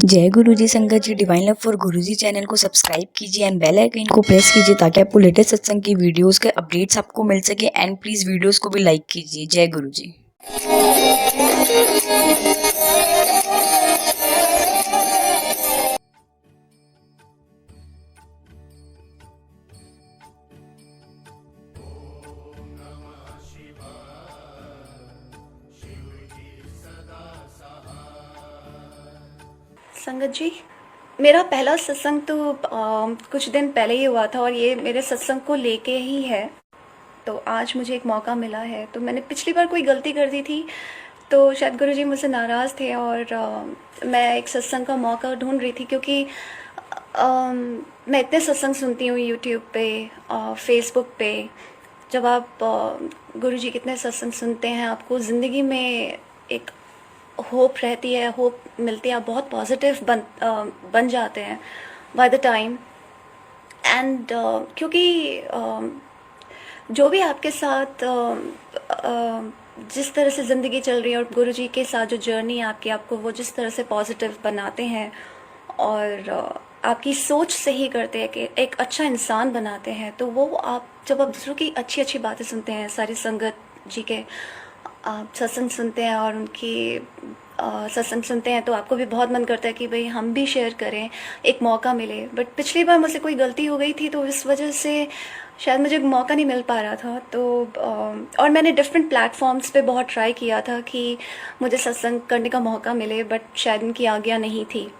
जय गुरुजी संगत ji. Divine love for Guruji channel को सब्सक्राइब कीजिए एंड बेल आइकन को प्रेस कीजिए ताकि आपको लेटेस्ट सत्संग की वीडियोस के अपडेट्स आपको मिल सके। एंड प्लीज वीडियोस को भी लाइक कीजिए। जय गुरुजी। संगत जी, मेरा पहला सत्संग तो कुछ दिन पहले ही हुआ था और ये मेरे सत्संग को लेके ही है। तो आज मुझे एक मौका मिला है। तो मैंने पिछली बार कोई गलती कर दी थी तो शायद गुरुजी मुझसे नाराज़ थे और मैं एक सत्संग का मौका ढूंढ रही थी क्योंकि मैं इतने सत्संग सुनती हूँ यूट्यूब पे, फेसबुक पे। जब आप गुरुजी कितने सत्संग सुनते हैं, आपको ज़िंदगी में एक होप रहती है, होप मिलती है, आप बहुत पॉजिटिव बन जाते हैं बाय द टाइम। एंड क्योंकि जो भी आपके साथ जिस तरह से ज़िंदगी चल रही है और गुरुजी के साथ जो जर्नी है आपकी, आपको वो जिस तरह से पॉजिटिव बनाते हैं और आपकी सोच सही करते हैं कि एक अच्छा इंसान बनाते हैं। तो वो आप जब आप दूसरों की अच्छी अच्छी बातें सुनते हैं, सारी संगत जी के आप सत्संग सुनते हैं और उनकी सत्संग सुनते हैं, तो आपको भी बहुत मन करता है कि भाई हम भी शेयर करें, एक मौका मिले। बट पिछली बार मुझसे कोई गलती हो गई थी तो इस वजह से शायद मुझे मौका नहीं मिल पा रहा था। तो और मैंने डिफरेंट प्लेटफॉर्म्स पे बहुत ट्राई किया था कि मुझे सत्संग करने का मौका मिले, बट शायद उनकी आज्ञा नहीं थी।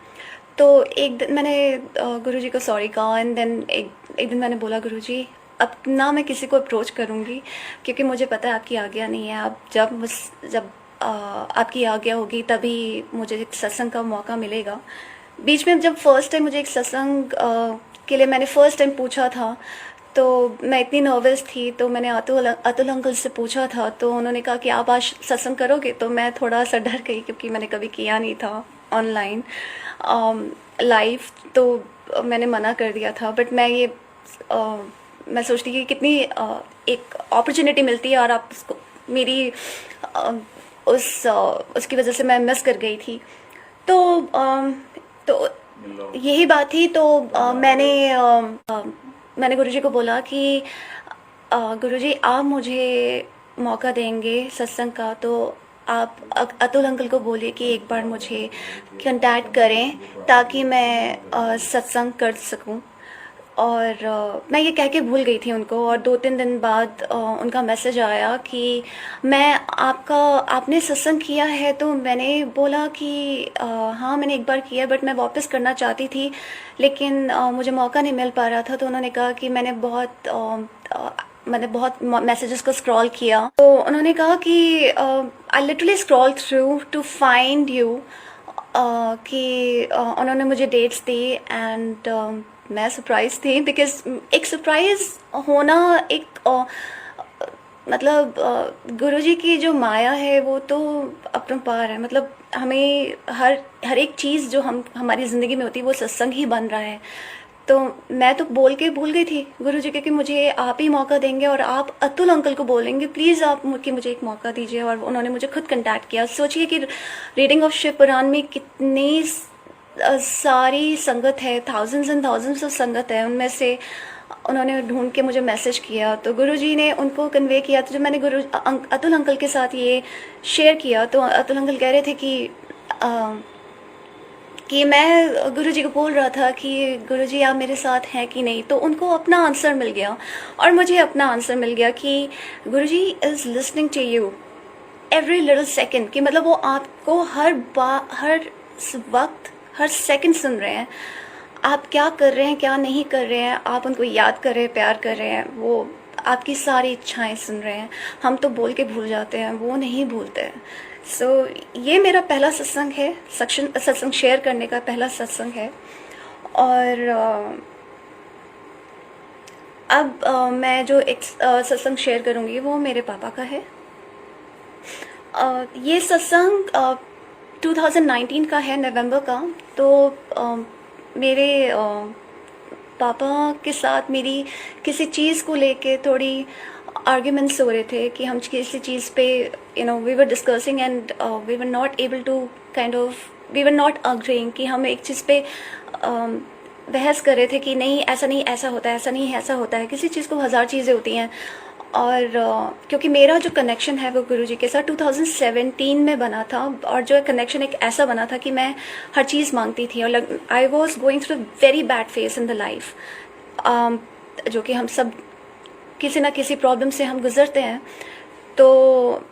तो एक दिन मैंने गुरुजी को सॉरी कहा एंड देन एक दिन मैंने बोला, गुरुजी अब ना मैं किसी को अप्रोच करूँगी क्योंकि मुझे पता है आपकी आज्ञा नहीं है। आप जब आपकी आज्ञा होगी तभी मुझे एक सत्संग का मौका मिलेगा। बीच में जब फर्स्ट टाइम मुझे एक सत्संग के लिए मैंने फर्स्ट टाइम पूछा था तो मैं इतनी नर्वस थी, तो मैंने अतुल अंकल से पूछा था तो उन्होंने कहा कि आप आज सत्संग करोगे। तो मैं थोड़ा सा डर गई क्योंकि मैंने कभी किया नहीं था ऑनलाइन लाइव, तो मैंने मना कर दिया था। बट मैं सोचती कि कितनी एक अपॉर्चुनिटी मिलती है और आप उसको मेरी उसकी वजह से मैं मिस कर गई थी। तो तो यही बात थी। तो मैंने गुरुजी को बोला कि गुरुजी आप मुझे मौका देंगे सत्संग का, तो आप अतुल अंकल को बोलिए कि एक बार मुझे कांटेक्ट करें ताकि मैं सत्संग कर सकूं। और मैं ये कह के भूल गई थी उनको और 2-3 दिन बाद उनका मैसेज आया कि आपने सत्संग किया है। तो मैंने बोला कि हाँ मैंने एक बार किया, बट मैं वापस करना चाहती थी लेकिन मुझे मौका नहीं मिल पा रहा था। तो उन्होंने कहा कि मैंने बहुत मैसेजेस को स्क्रॉल किया। तो उन्होंने कहा कि I literally scroll through to find you, कि उन्होंने मुझे डेट्स दी एंड मैं सरप्राइज थी बिकॉज एक सरप्राइज होना एक मतलब गुरुजी की जो माया है वो तो अपरंपार है। मतलब हमें हर एक चीज़ जो हमारी ज़िंदगी में होती है वो सत्संग ही बन रहा है। तो मैं तो बोल के भूल गई थी गुरुजी के कि मुझे आप ही मौका देंगे और आप अतुल अंकल को बोलेंगे प्लीज़ आप मुझे एक मौका दीजिए। और उन्होंने मुझे खुद कांटेक्ट किया। सोचिए कि रीडिंग ऑफ शिव पुराण में कितनी सारी संगत है, थाउजेंड्स एंड थाउजेंड्स ऑफ संगत है, उनमें से उन्होंने ढूंढ के मुझे मैसेज किया। तो गुरुजी ने उनको कन्वे किया। तो जब मैंने अतुल अंकल के साथ ये शेयर किया तो अतुल अंकल कह रहे थे कि मैं गुरुजी को बोल रहा था कि गुरुजी आप मेरे साथ हैं कि नहीं। तो उनको अपना आंसर मिल गया और मुझे अपना आंसर मिल गया कि Guruji is listening to you every little second. कि मतलब वो आपको हर वक्त हर सेकंड सुन रहे हैं, आप क्या कर रहे हैं क्या नहीं कर रहे हैं, आप उनको याद कर रहे हैं, प्यार कर रहे हैं, वो आपकी सारी इच्छाएं सुन रहे हैं। हम तो बोल के भूल जाते हैं, वो नहीं भूलते हैं। सो ये मेरा पहला सत्संग है, सत्संग शेयर करने का पहला सत्संग है। और अब मैं जो एक सत्संग शेयर करूँगी वो मेरे पापा का है। ये सत्संग 2019 का है, नवंबर का। तो मेरे पापा के साथ मेरी किसी चीज़ को लेके थोड़ी आर्ग्यूमेंट्स हो रहे थे कि हम किसी चीज़ पे we were discussing and we were not able to kind of we were not agreeing कि हम एक चीज़ पे बहस कर रहे थे कि नहीं ऐसा नहीं ऐसा होता है, ऐसा नहीं ऐसा होता है। किसी चीज़ को हज़ार चीज़ें होती हैं। और क्योंकि मेरा जो कनेक्शन है वो गुरुजी के साथ 2017 में बना था, और जो कनेक्शन एक ऐसा बना था कि मैं हर चीज़ मांगती थी, और I was going through very bad face in the life, जो कि हम सब किसी ना किसी प्रॉब्लम से हम गुजरते हैं। तो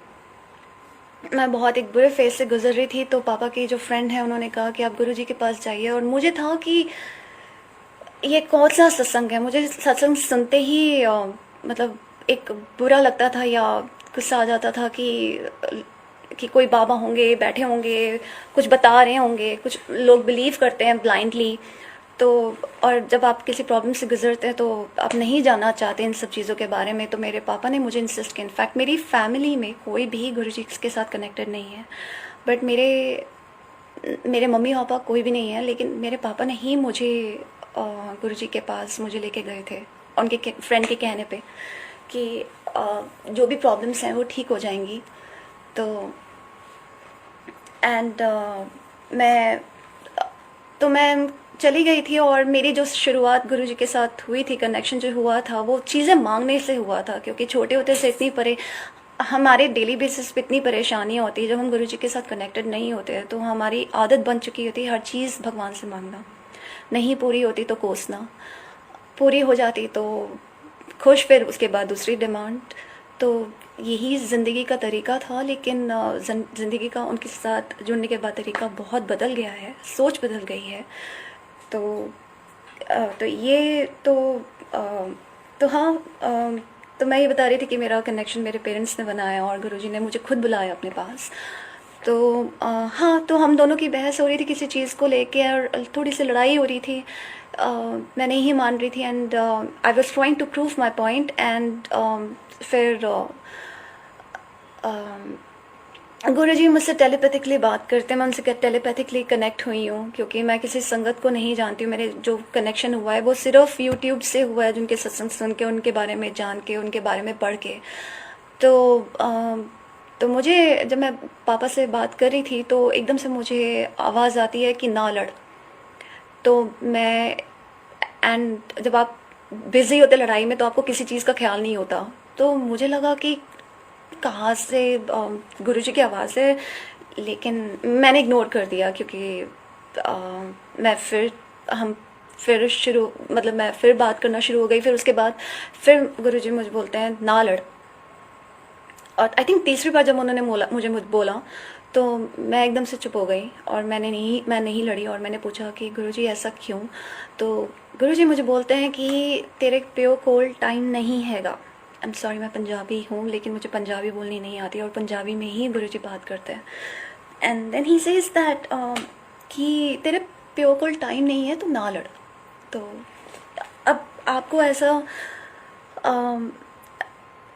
मैं बहुत एक बुरे फेस से गुजर रही थी। तो पापा की जो फ्रेंड है उन्होंने कहा कि आप गुरुजी के पास जाइए। और मुझे था कि ये कौन सा सत्संग है। मुझे सत्संग सुनते ही मतलब एक बुरा लगता था या गुस्सा आ जाता था कि कोई बाबा होंगे, बैठे होंगे, कुछ बता रहे होंगे। कुछ लोग बिलीव करते हैं ब्लाइंडली। तो और जब आप किसी प्रॉब्लम से गुजरते हैं तो आप नहीं जानना चाहते इन सब चीज़ों के बारे में। तो मेरे पापा ने मुझे इंसिस्ट किया। इनफैक्ट मेरी फैमिली में कोई भी गुरुजी के साथ कनेक्टेड नहीं है, बट मेरे मम्मी पापा कोई भी नहीं है, लेकिन मेरे पापा ने ही मुझे गुरुजी के पास मुझे लेके गए थे, उनके फ्रेंड के कहने पे कि जो भी प्रॉब्लम्स हैं वो ठीक हो जाएंगी। तो एंड मैं चली गई थी। और मेरी जो शुरुआत गुरुजी के साथ हुई थी, कनेक्शन जो हुआ था, वो चीज़ें मांगने से हुआ था। क्योंकि छोटे होते से हमारे डेली बेसिस पे इतनी परेशानियाँ होती है। जब हम गुरुजी के साथ कनेक्टेड नहीं होते हैं तो हमारी आदत बन चुकी होती है हर चीज़ भगवान से मांगना। नहीं पूरी होती तो कोसना, पूरी हो जाती तो खुश, फिर उसके बाद दूसरी डिमांड। तो यही ज़िंदगी का तरीका था। लेकिन ज़िंदगी का उनके साथ जुड़ने के बाद तरीका बहुत बदल गया है, सोच बदल गई है। तो ये तो हाँ, तो मैं ये बता रही थी कि मेरा कनेक्शन मेरे पेरेंट्स ने बनाया और गुरुजी ने मुझे खुद बुलाया अपने पास। तो हाँ, तो हम दोनों की बहस हो रही थी किसी चीज़ को लेके, और थोड़ी सी लड़ाई हो रही थी। मैं नहीं मान रही थी, and I was trying to prove my point. And फिर गुरुजी मुझसे टेलीपैथिकली बात करते हैं। मैं उनसे टेलीपैथिकली कनेक्ट हुई हूँ, क्योंकि मैं किसी संगत को नहीं जानती हूँ। मेरे जो कनेक्शन हुआ है वो सिर्फ यूट्यूब से हुआ है, जिनके सत्संग सुन के, उनके बारे में जान के, उनके बारे में पढ़ के। तो मुझे, जब मैं पापा से बात कर रही थी तो एकदम से मुझे आवाज़ आती है कि ना लड़। तो मैं, एंड जब आप बिज़ी होते लड़ाई में तो आपको किसी चीज़ का ख्याल नहीं होता। तो मुझे लगा कि कहाँ से गुरुजी की आवाज़ है, लेकिन मैंने इग्नोर कर दिया। क्योंकि मैं फिर बात करना शुरू हो गई। फिर उसके बाद फिर गुरुजी मुझे बोलते हैं ना लड़। और आई थिंक तीसरी बार जब उन्होंने मुझे बोला तो मैं एकदम से चुप हो गई, और मैं नहीं लड़ी। और मैंने पूछा कि गुरुजी ऐसा क्यों। तो गुरुजी मुझे बोलते हैं कि तेरे प्यो कोल टाइम नहीं हैगा। आई एम सॉरी, मैं पंजाबी हूँ, लेकिन मुझे पंजाबी बोलनी नहीं आती, और पंजाबी में ही गुरुजी बात करते हैं। And then he says that कि तेरे प्यो कोल टाइम नहीं है, तो ना लड़। तो अब आपको ऐसा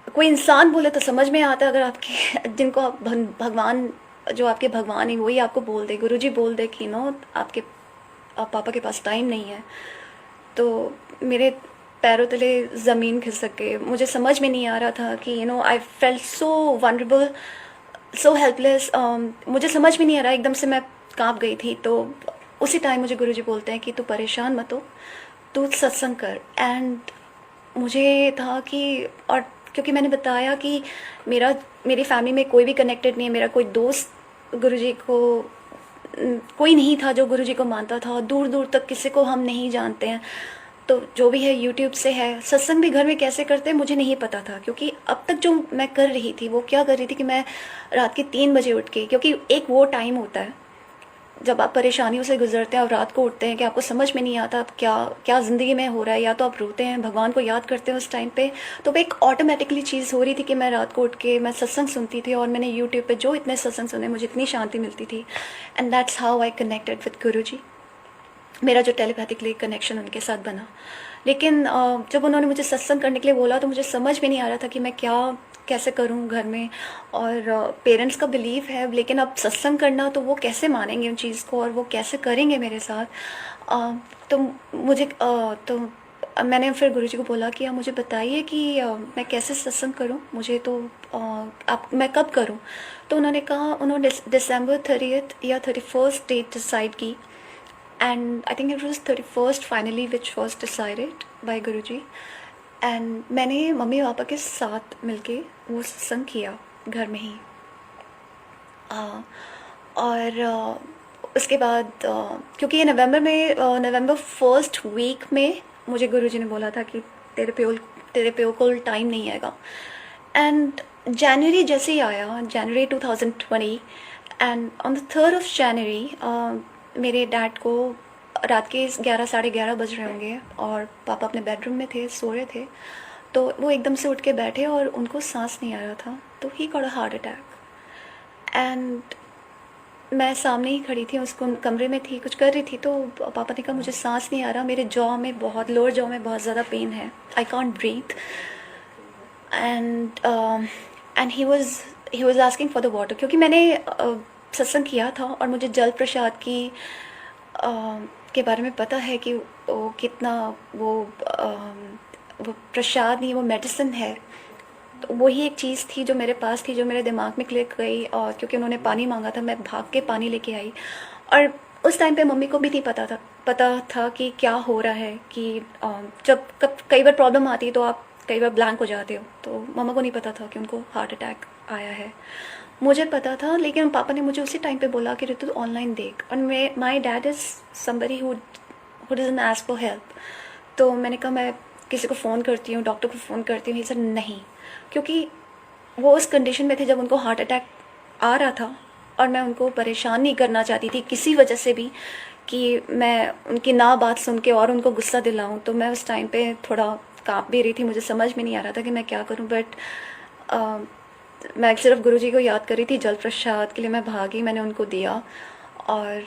कोई इंसान बोले तो समझ में आता है। अगर आपके जिनको आप भगवान, जो आपके भगवान है, वही आपको बोल दे, गुरुजी बोल दे कि नो आपके पापा के पास टाइम नहीं है, तो मेरे पैरों तले ज़मीन खिसक गई। मुझे समझ में नहीं आ रहा था कि आई फेल्ट सो वनरेबल, सो हेल्पलेस। मुझे समझ में नहीं आ रहा, एकदम से मैं कांप गई थी। तो उसी टाइम मुझे गुरुजी बोलते हैं कि तू परेशान मत हो, तू सत्संग कर। एंड मुझे था कि, और क्योंकि मैंने बताया कि मेरी फैमिली में कोई भी कनेक्टेड नहीं है, मेरा कोई दोस्त गुरुजी को कोई नहीं था जो गुरुजी को मानता था, दूर दूर तक किसी को हम नहीं जानते हैं। तो जो भी है यूट्यूब से है। सत्संग भी घर में कैसे करते हैं मुझे नहीं पता था, क्योंकि अब तक जो मैं कर रही थी वो क्या कर रही थी कि मैं रात के 3 बजे उठ के, क्योंकि एक वो टाइम होता है जब आप परेशानियों से गुजरते हैं और रात को उठते हैं कि आपको समझ में नहीं आता आप क्या ज़िंदगी में हो रहा है। या तो आप रोते हैं, भगवान को याद करते हैं उस टाइम पे। तो वो एक ऑटोमेटिकली चीज़ हो रही थी कि मैं रात को उठ के मैं सत्संग सुनती थी, और मैंने यूट्यूब पे जो इतने सत्संग सुने मुझे इतनी शांति मिलती थी। And that's how I connected with Guruji. मेरा जो टेलीपैथिकली कनेक्शन उनके साथ बना। लेकिन जब उन्होंने मुझे सत्संग करने के लिए बोला तो मुझे समझ में नहीं आ रहा था कि मैं कैसे करूं घर में। और पेरेंट्स का बिलीव है, लेकिन अब सत्संग करना तो वो कैसे मानेंगे उन चीज़ को, और वो कैसे करेंगे मेरे साथ। तो मुझे तो मैंने फिर गुरुजी को बोला कि आप मुझे बताइए कि मैं कैसे सत्संग करूं, मुझे तो आप मैं कब करूं। तो उन्होंने कहा, उन्होंने दिसंबर 30th या 31st डेट डिसाइड की, and I think it was 31st finally which was decided by Guruji. And मैंने मम्मी पापा के साथ मिलके वो सत्संग किया घर में ही। और उसके बाद क्योंकि ये नवंबर में, नवंबर फर्स्ट वीक में मुझे गुरुजी ने बोला था कि तेरे पे कोई टाइम नहीं आएगा। एंड जनवरी जैसे ही आया, जनवरी 2020, and on the 3rd of January मेरे डैड को रात के 11 साढ़े 11 बज रहे होंगे और पापा अपने बेडरूम में थे, सो रहे थे। तो वो एकदम से उठ के बैठे और उनको सांस नहीं आ रहा था, तो he got a heart attack. And मैं सामने ही खड़ी थी, उसको कमरे में थी, कुछ कर रही थी, तो पापा ने कहा मुझे सांस नहीं आ रहा, मेरे जॉ में बहुत, लोअर जॉ में बहुत ज़्यादा पेन है, I can't breathe. And he was asking for the water, क्योंकि मैंने सत्संग किया था और मुझे जल प्रसाद की के बारे में पता है कि वो कितना, वो प्रसाद नहीं, वो मेडिसिन है। तो वही एक चीज़ थी जो मेरे पास थी, जो मेरे दिमाग में क्लिक गई, और क्योंकि उन्होंने पानी मांगा था, मैं भाग के पानी लेके आई। और उस टाइम पे मम्मी को भी नहीं पता था कि क्या हो रहा है, कि जब कई बार प्रॉब्लम आती है तो आप कई बार ब्लैंक हो जाते हो, तो मम्मा को नहीं पता था कि उनको हार्ट अटैक आया है। मुझे पता था, लेकिन पापा ने मुझे उसी टाइम पे बोला कि ऋतु ऑनलाइन देख। और माई dad is somebody who doesn't ask for help. तो मैंने कहा मैं किसी को फ़ोन करती हूँ, डॉक्टर को फ़ोन करती हूँ। ही सर नहीं, क्योंकि वो उस कंडीशन में थे जब उनको हार्ट अटैक आ रहा था, और मैं उनको परेशान नहीं करना चाहती थी किसी वजह से भी, कि मैं उनकी ना बात सुन के और उनको गुस्सा दिलाऊं। तो मैं उस टाइम पे थोड़ा काँप भी रही थी, मुझे समझ में नहीं आ रहा था कि मैं क्या करूं। बट मैं सिर्फ गुरुजी को याद कर रही थी। जल प्रसाद के लिए मैं भागी, मैंने उनको दिया। और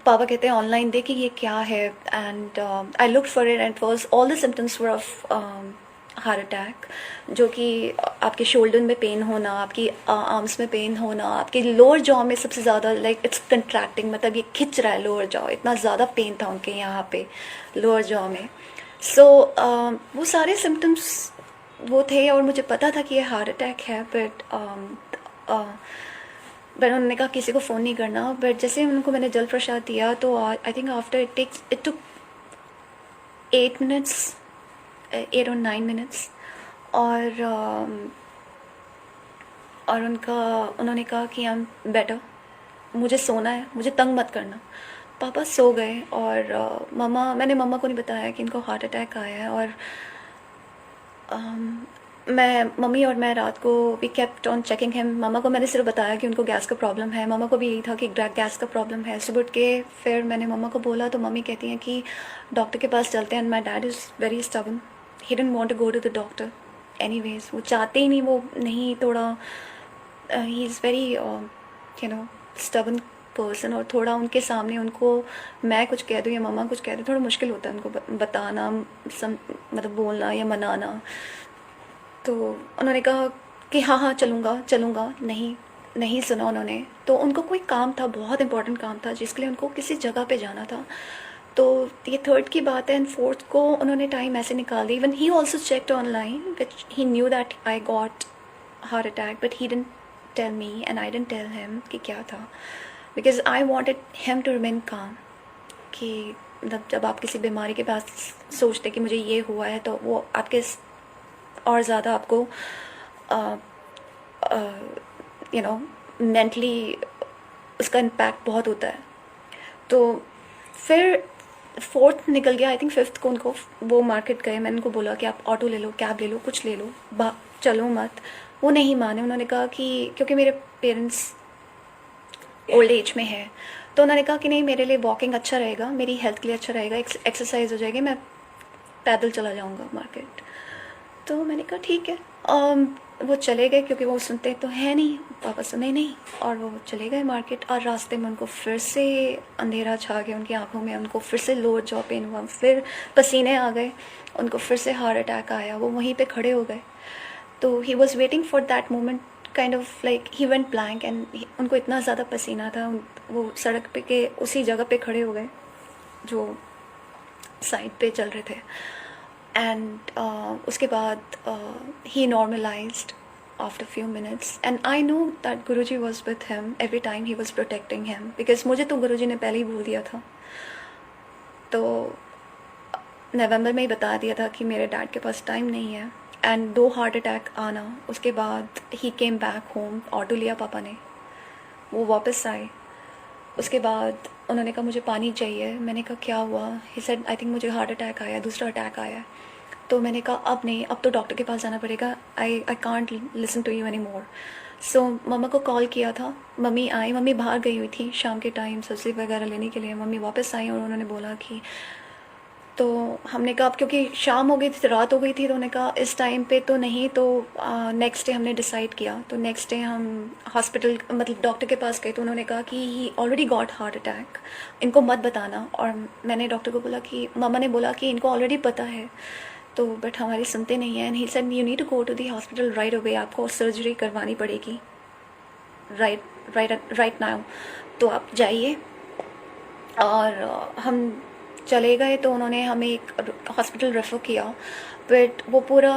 पापा कहते हैं ऑनलाइन दे कि ये क्या है, and I look for it, and was all the symptoms were of heart attack, जो कि आपके शोल्डर में पेन होना, आपकी आर्म्स में पेन होना, आपके लोअर जॉ में सबसे ज़्यादा, लाइक इट्स कंट्रैक्टिंग, मतलब ये खिंच रहा है लोअर जॉ, इतना ज़्यादा पेन था उनके यहाँ पे लोअर जॉ में। सो वो सारे सिम्टम्स वो थे, और मुझे पता था कि ये हार्ट अटैक है। बट उन्होंने कहा किसी को फ़ोन नहीं करना। बट जैसे उनको मैंने जल प्रसाद दिया, तो I think after it took 8 minutes, 8 or 9 minutes, और उन्होंने कहा कि आई एम बेटर, मुझे सोना है, मुझे तंग मत करना। पापा सो गए, और मैंने मम्मा को नहीं बताया कि इनको हार्ट अटैक आया है। और मम्मी और मैं रात को we kept on checking him. Mamma को मैंने सिर्फ बताया कि उनको गैस का प्रॉब्लम है, मम्मा को भी यही था कि गैस का प्रॉब्लम है। सुबह उठ के फिर मैंने मम्मा को बोला, तो मम्मी कहती हैं कि डॉक्टर के पास चलते हैं। And my dad is very stubborn, he didn't want to go to the doctor anyways, वो चाहते ही नहीं, वो नहीं, थोड़ा he is very stubborn person. और थोड़ा उनके सामने उनको मैं कुछ कह दूँ या मम्मा कुछ कह दूँ, थोड़ा मुश्किल होता है उनको बताना, मतलब बोलना या मनाना। तो उन्होंने कहा कि हाँ चलूँगा, नहीं सुना उन्होंने। तो उनको कोई काम था, बहुत इंपॉर्टेंट काम था, जिसके लिए उनको किसी जगह पे जाना था। तो ये 3rd की बात है, एंड 4th को उन्होंने टाइम ऐसे निकाल दिया। Even he also checked online, which he knew that I got heart attack, but he didn't tell me and I didn't tell him कि क्या था, because I wanted him to remain calm. कि मतलब जब आप किसी बीमारी के पास सोचते कि मुझे ये हुआ है, तो वो आपके और ज़्यादा आपको मेंटली उसका इम्पैक्ट बहुत होता है। तो फिर 4th निकल गया, आई थिंक 5th को उनको वो मार्केट गए। मैंने उनको बोला कि आप ऑटो ले लो, कैब ले लो, कुछ ले लो, चलो मत। वो नहीं माने, उन्होंने कहा कि क्योंकि मेरे पेरेंट्स ओल्ड एज में है, तो उन्होंने कहा कि नहीं, मेरे लिए वॉकिंग अच्छा रहेगा, मेरी हेल्थ के लिए अच्छा रहेगा, एक्सरसाइज हो जाएगी, मैं पैदल चला जाऊँगा मार्केट। तो मैंने कहा ठीक है। वो चले गए, क्योंकि वो सुनते तो है नहीं, पापा सुने नहीं, और वो चले गए मार्केट। और रास्ते में उनको फिर से अंधेरा छा गया उनकी आंखों में, उनको फिर से लोअर जॉ पेन हुआ, फिर पसीने आ गए, उनको फिर से हार्ट अटैक आया। वो वहीं पे खड़े हो गए। तो he was waiting for that moment, kind of like he went blank, and उनको इतना ज़्यादा पसीना था, वो सड़क पे के उसी जगह पे खड़े हो गए जो साइड पे चल रहे थे। एंड उसके बाद ही normalised after few minutes and I knew that Guruji was with him every time, he was protecting him because मुझे तो गुरुजी ने पहले ही बोल दिया था, तो नवंबर में ही बता दिया था कि मेरे डैड के पास टाइम नहीं है। एंड 2 हार्ट अटैक आना, उसके बाद ही केम बैक होम, ऑटो लिया पापा ने, वो वापस आए। उसके बाद उन्होंने कहा मुझे पानी चाहिए, मैंने कहा क्या हुआ, ही सेड आई थिंक मुझे हार्ट अटैक आया, दूसरा अटैक आया। तो मैंने कहा अब नहीं, अब तो डॉक्टर के पास जाना पड़ेगा, I can't listen to you any more. So mamma को कॉल किया था, मम्मी आई, मम्मी बाहर गई हुई थी शाम के टाइम सब्ज़ी वगैरह लेने के लिए, मम्मी वापस आई और उन्होंने बोला कि, तो हमने कहा अब क्योंकि शाम हो गई थी, रात हो गई थी, तो उन्होंने कहा इस टाइम पे तो नहीं, तो नेक्स्ट डे हमने डिसाइड किया, तो नेक्स्ट डे हम हॉस्पिटल मतलब डॉक्टर के पास गए, तो उन्होंने कहा कि ही ऑलरेडी गॉट हार्ट अटैक, इनको मत बताना। और मैंने डॉक्टर को बोला कि मम्मा ने बोला कि इनको ऑलरेडी पता है, तो बट हमारी सुनते नहीं है। And he said you need to go to the hospital right away, आपको सर्जरी करवानी पड़ेगी राइट नाउ, तो आप जाइए। और हम चले गए, तो उन्होंने हमें एक हॉस्पिटल रेफ़र किया, बट वो पूरा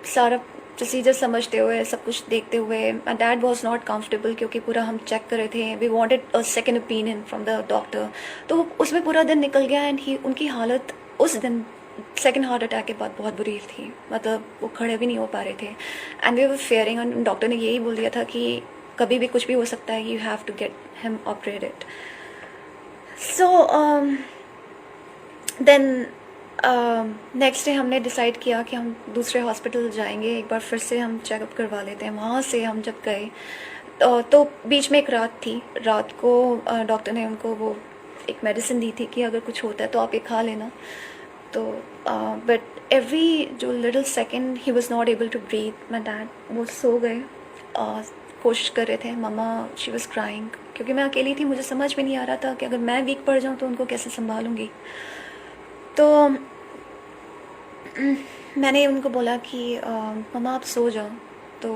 सारा प्रोसीजर समझते हुए, सब कुछ देखते हुए, my dad was not comfortable क्योंकि पूरा हम चेक कर रहे थे, we wanted a second opinion from the doctor. तो उसमें पूरा दिन निकल गया एंड उनकी हालत उस दिन सेकेंड हार्ट अटैक के बाद बहुत बुरी थी, मतलब वो खड़े भी नहीं हो पा रहे थे। And we were fearing, and doctor ने यही बोल दिया था कि कभी भी कुछ भी हो सकता है, you have to get him operated. So then next day हमने डिसाइड किया कि हम दूसरे हॉस्पिटल जाएंगे, एक बार फिर से हम चेकअप करवा लेते हैं। वहाँ से हम जब गए तो बीच में एक रात थी, रात को डॉक्टर ने उनको वो एक मेडिसिन दी थी कि अगर कुछ होता है तो आप ये खा लेना। तो बट एवरी जो little second he was not able to breathe, my dad वो सो गए, कोशिश कर रहे थे। मम्मा शी वॉज क्राइंग क्योंकि मैं अकेली थी, मुझे समझ में नहीं आ रहा था कि अगर मैं वीक पड़ जाऊँ तो उनको कैसे संभालूंगी। तो मैंने उनको बोला कि मम्मा आप सो जाओ, तो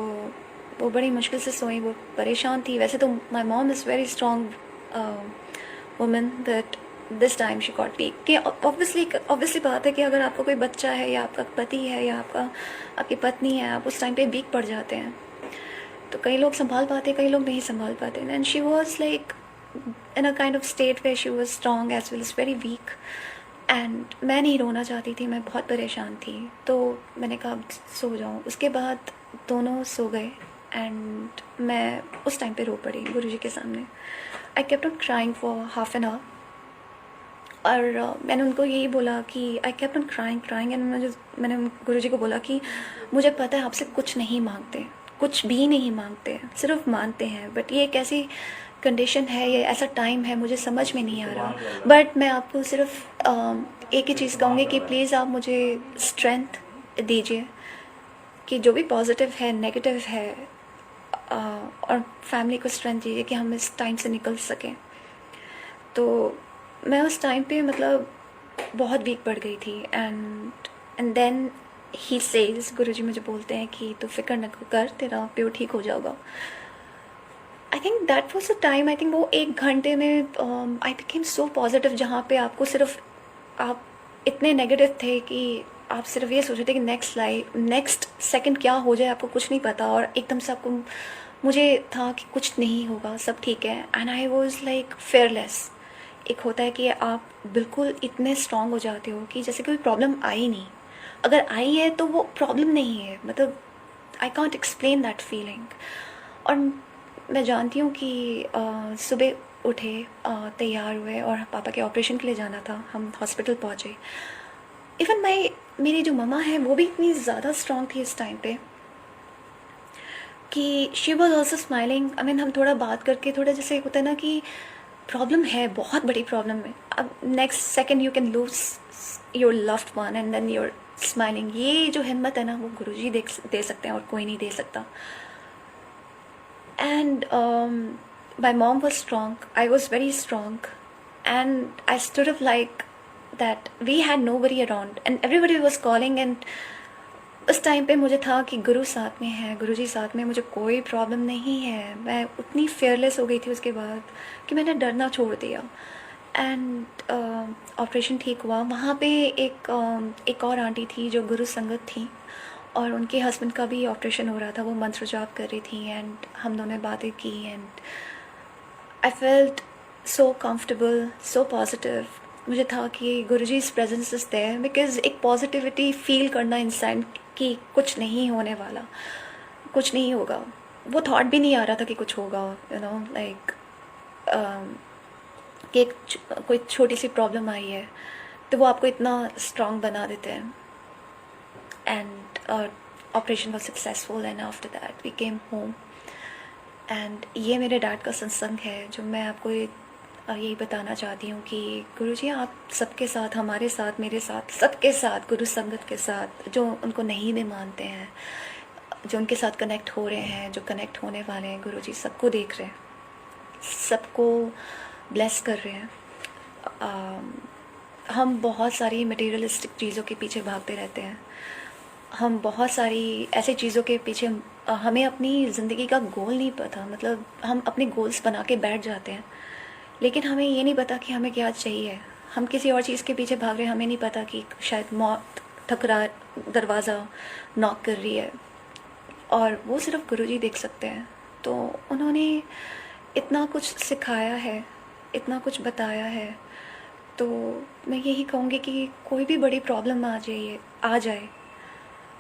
वो बड़ी मुश्किल से सोई, वो परेशान थी। वैसे तो my mom is very strong woman, that this time she got weak. कि ऑब्वियसली बात है कि अगर आपका कोई बच्चा है या आपका पति है या आपकी पत्नी है, आप उस टाइम पे वीक पड़ जाते हैं। तो कई लोग संभाल पाते, कई लोग नहीं संभाल पाते। And she was like in a kind of state way she was strong as well as very weak. एंड मैं नहीं रोना चाहती थी, मैं बहुत परेशान थी, तो मैंने कहा अब सो जाऊँ। उसके बाद दोनों सो गए एंड मैं उस टाइम पे रो पड़ी गुरुजी के सामने। I kept on crying for half an hour, और मैंने उनको यही बोला कि I kept on crying and मैंने गुरुजी को बोला कि मुझे पता है आपसे कुछ नहीं मांगते, कुछ भी नहीं मांगते, सिर्फ मानते हैं, बट ये एक ऐसी कंडीशन है, ये ऐसा टाइम है, मुझे समझ में नहीं आ रहा। बट मैं आपको सिर्फ एक ही चीज़ कहूँगी कि प्लीज़ आप मुझे स्ट्रेंथ दीजिए कि जो भी पॉजिटिव है, नेगेटिव है, और फैमिली को स्ट्रेंथ दीजिए कि हम इस टाइम से निकल सकें। तो मैं उस टाइम पे मतलब बहुत वीक पड़ गई थी। एंड देन ही सेज, गुरुजी मुझे बोलते हैं कि तू फिक्र न कर, तेरा प्योर ठीक हो जाएगा। I think that was the time, I think वो 1 घंटे में आई बिकेम सो पॉजिटिव, जहाँ पे आपको सिर्फ आप इतने नेगेटिव थे कि आप सिर्फ ये सोच रहे थे कि नेक्स्ट सेकंड क्या हो जाए, आपको कुछ नहीं पता, और एकदम से आपको, मुझे था कि कुछ नहीं होगा, सब ठीक है। And I was like fearless. एक होता है कि आप बिल्कुल इतने स्ट्रांग हो जाते हो कि जैसे कोई प्रॉब्लम आई नहीं, अगर आई है तो वो प्रॉब्लम नहीं है, मतलब I can't explain that feeling. और मैं जानती हूँ कि सुबह उठे, तैयार हुए और पापा के ऑपरेशन के लिए जाना था, हम हॉस्पिटल पहुँचे। इवन मेरी जो मम्मा है वो भी इतनी ज़्यादा स्ट्रांग थी इस टाइम पे कि she was also smiling. I mean हम थोड़ा बात करके, थोड़ा जैसे होता है ना कि प्रॉब्लम है, बहुत बड़ी प्रॉब्लम है, अब next second you can lose your loved one and then you're smiling. ये जो हिम्मत है ना, वो गुरुजी दे सकते हैं और कोई नहीं दे सकता। And my mom was strong, I was very strong, and I stood up like that we had nobody around and everybody was calling. And उस टाइम पे मुझे था कि गुरु साथ में है, गुरुजी साथ में, मुझे कोई प्रॉब्लम नहीं है। मैं उतनी फेयरलेस हो गई थी उसके बाद कि मैंने डरना छोड़ दिया। एंड ऑपरेशन ठीक हुआ। वहाँ पे एक और आंटी थी जो गुरु संगत थी, और उनके हस्बैंड का भी ऑपरेशन हो रहा था। वो मंत्र जाप कर रही थी एंड हम दोनों बातें की and I felt so comfortable, so positive. मुझे था कि Guruji's presence is there, because एक पॉजिटिविटी फील करना इंसान की कुछ नहीं होने वाला, कुछ नहीं होगा। वो थॉट भी नहीं आ रहा था कि कुछ होगा, यू नो, लाइक कि कोई छोटी सी प्रॉब्लम आई है तो वो आपको इतना स्ट्रांग बना देते हैं। And operation was successful and after that we came home. And ये मेरे डैड का सत्संग है जो मैं आपको यही बताना चाहती हूँ कि गुरुजी आप सबके साथ, हमारे साथ, मेरे साथ, सबके साथ, गुरु संगत के साथ, जो उनको नहीं भी मानते हैं, जो उनके साथ कनेक्ट हो रहे हैं, जो कनेक्ट होने वाले हैं, गुरुजी सबको देख रहे हैं, सबको ब्लेस कर रहे हैं। हम बहुत सारी मटेरियलिस्टिक चीज़ों के पीछे भागते रहते हैं। हम बहुत सारी ऐसी चीज़ों के पीछे, हमें अपनी ज़िंदगी का गोल नहीं पता। मतलब हम अपने गोल्स बना के बैठ जाते हैं, लेकिन हमें ये नहीं पता कि हमें क्या चाहिए। हम किसी और चीज़ के पीछे भाग रहे हैं, हमें नहीं पता कि शायद मौत ठकरा दरवाज़ा नॉक कर रही है, और वो सिर्फ गुरुजी देख सकते हैं। तो उन्होंने इतना कुछ सिखाया है, इतना कुछ बताया है। तो मैं यही कहूँगी कि कोई भी बड़ी प्रॉब्लम आ जाए,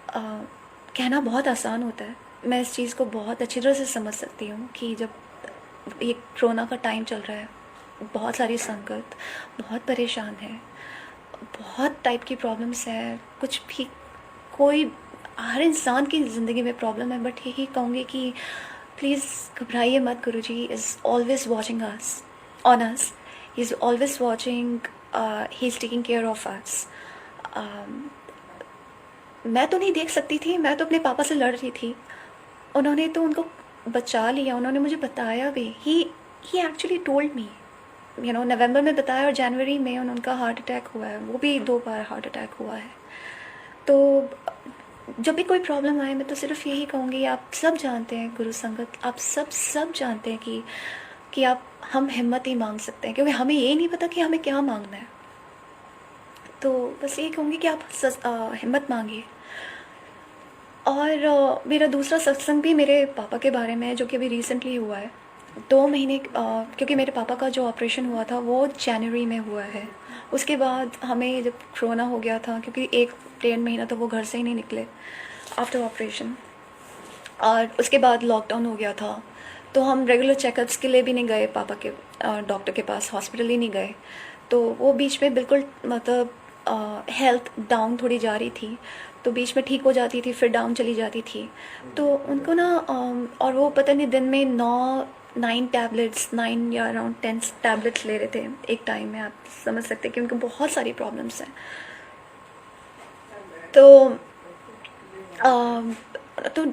कहना बहुत आसान होता है। मैं इस चीज़ को बहुत अच्छी तरह से समझ सकती हूँ कि जब ये कोरोना का टाइम चल रहा है, बहुत सारी संकट, बहुत परेशान है, बहुत टाइप की प्रॉब्लम्स हैं, कुछ भी, कोई, हर इंसान की ज़िंदगी में प्रॉब्लम है। बट यही कहूँगी कि प्लीज़ घबराइए मत। Guruji is always watching on us, he is always watching, he is taking care of us. मैं तो नहीं देख सकती थी, मैं तो अपने पापा से लड़ रही थी। उन्होंने तो उनको बचा लिया, उन्होंने मुझे बताया भी। He actually told me, you know, November में बताया और जनवरी में उनका हार्ट अटैक हुआ है। वो भी 2 बार हार्ट अटैक हुआ है। तो जब भी कोई प्रॉब्लम आए, मैं तो सिर्फ यही कहूँगी, आप सब जानते हैं गुरु संगत, आप सब जानते हैं कि हम हिम्मत ही मांग सकते हैं, क्योंकि हमें ये नहीं पता कि हमें क्या मांगना है। तो बस यही कहूँगी कि आप हिम्मत मांगिए। और मेरा दूसरा सत्संग भी मेरे पापा के बारे में है, जो कि अभी रिसेंटली हुआ है। 2 महीने, क्योंकि मेरे पापा का जो ऑपरेशन हुआ था वो जनवरी में हुआ है। उसके बाद हमें जब कोरोना हो गया था, क्योंकि 1-1.5 महीना तो वो घर से ही नहीं निकले आफ्टर ऑपरेशन, और उसके बाद लॉकडाउन हो गया था। तो हम रेगुलर चेकअप्स के लिए भी नहीं गए पापा के डॉक्टर के पास, हॉस्पिटल ही नहीं गए। तो वो बीच में बिल्कुल, मतलब हेल्थ डाउन थोड़ी जा रही थी, तो बीच में ठीक हो जाती थी, फिर डाउन चली जाती थी। तो उनको ना, और वो पता नहीं दिन में 9 टैबलेट्स, 9 या अराउंड 10 टैबलेट्स ले रहे थे एक टाइम में। आप समझ सकते हैं कि उनको बहुत सारी प्रॉब्लम्स हैं। तो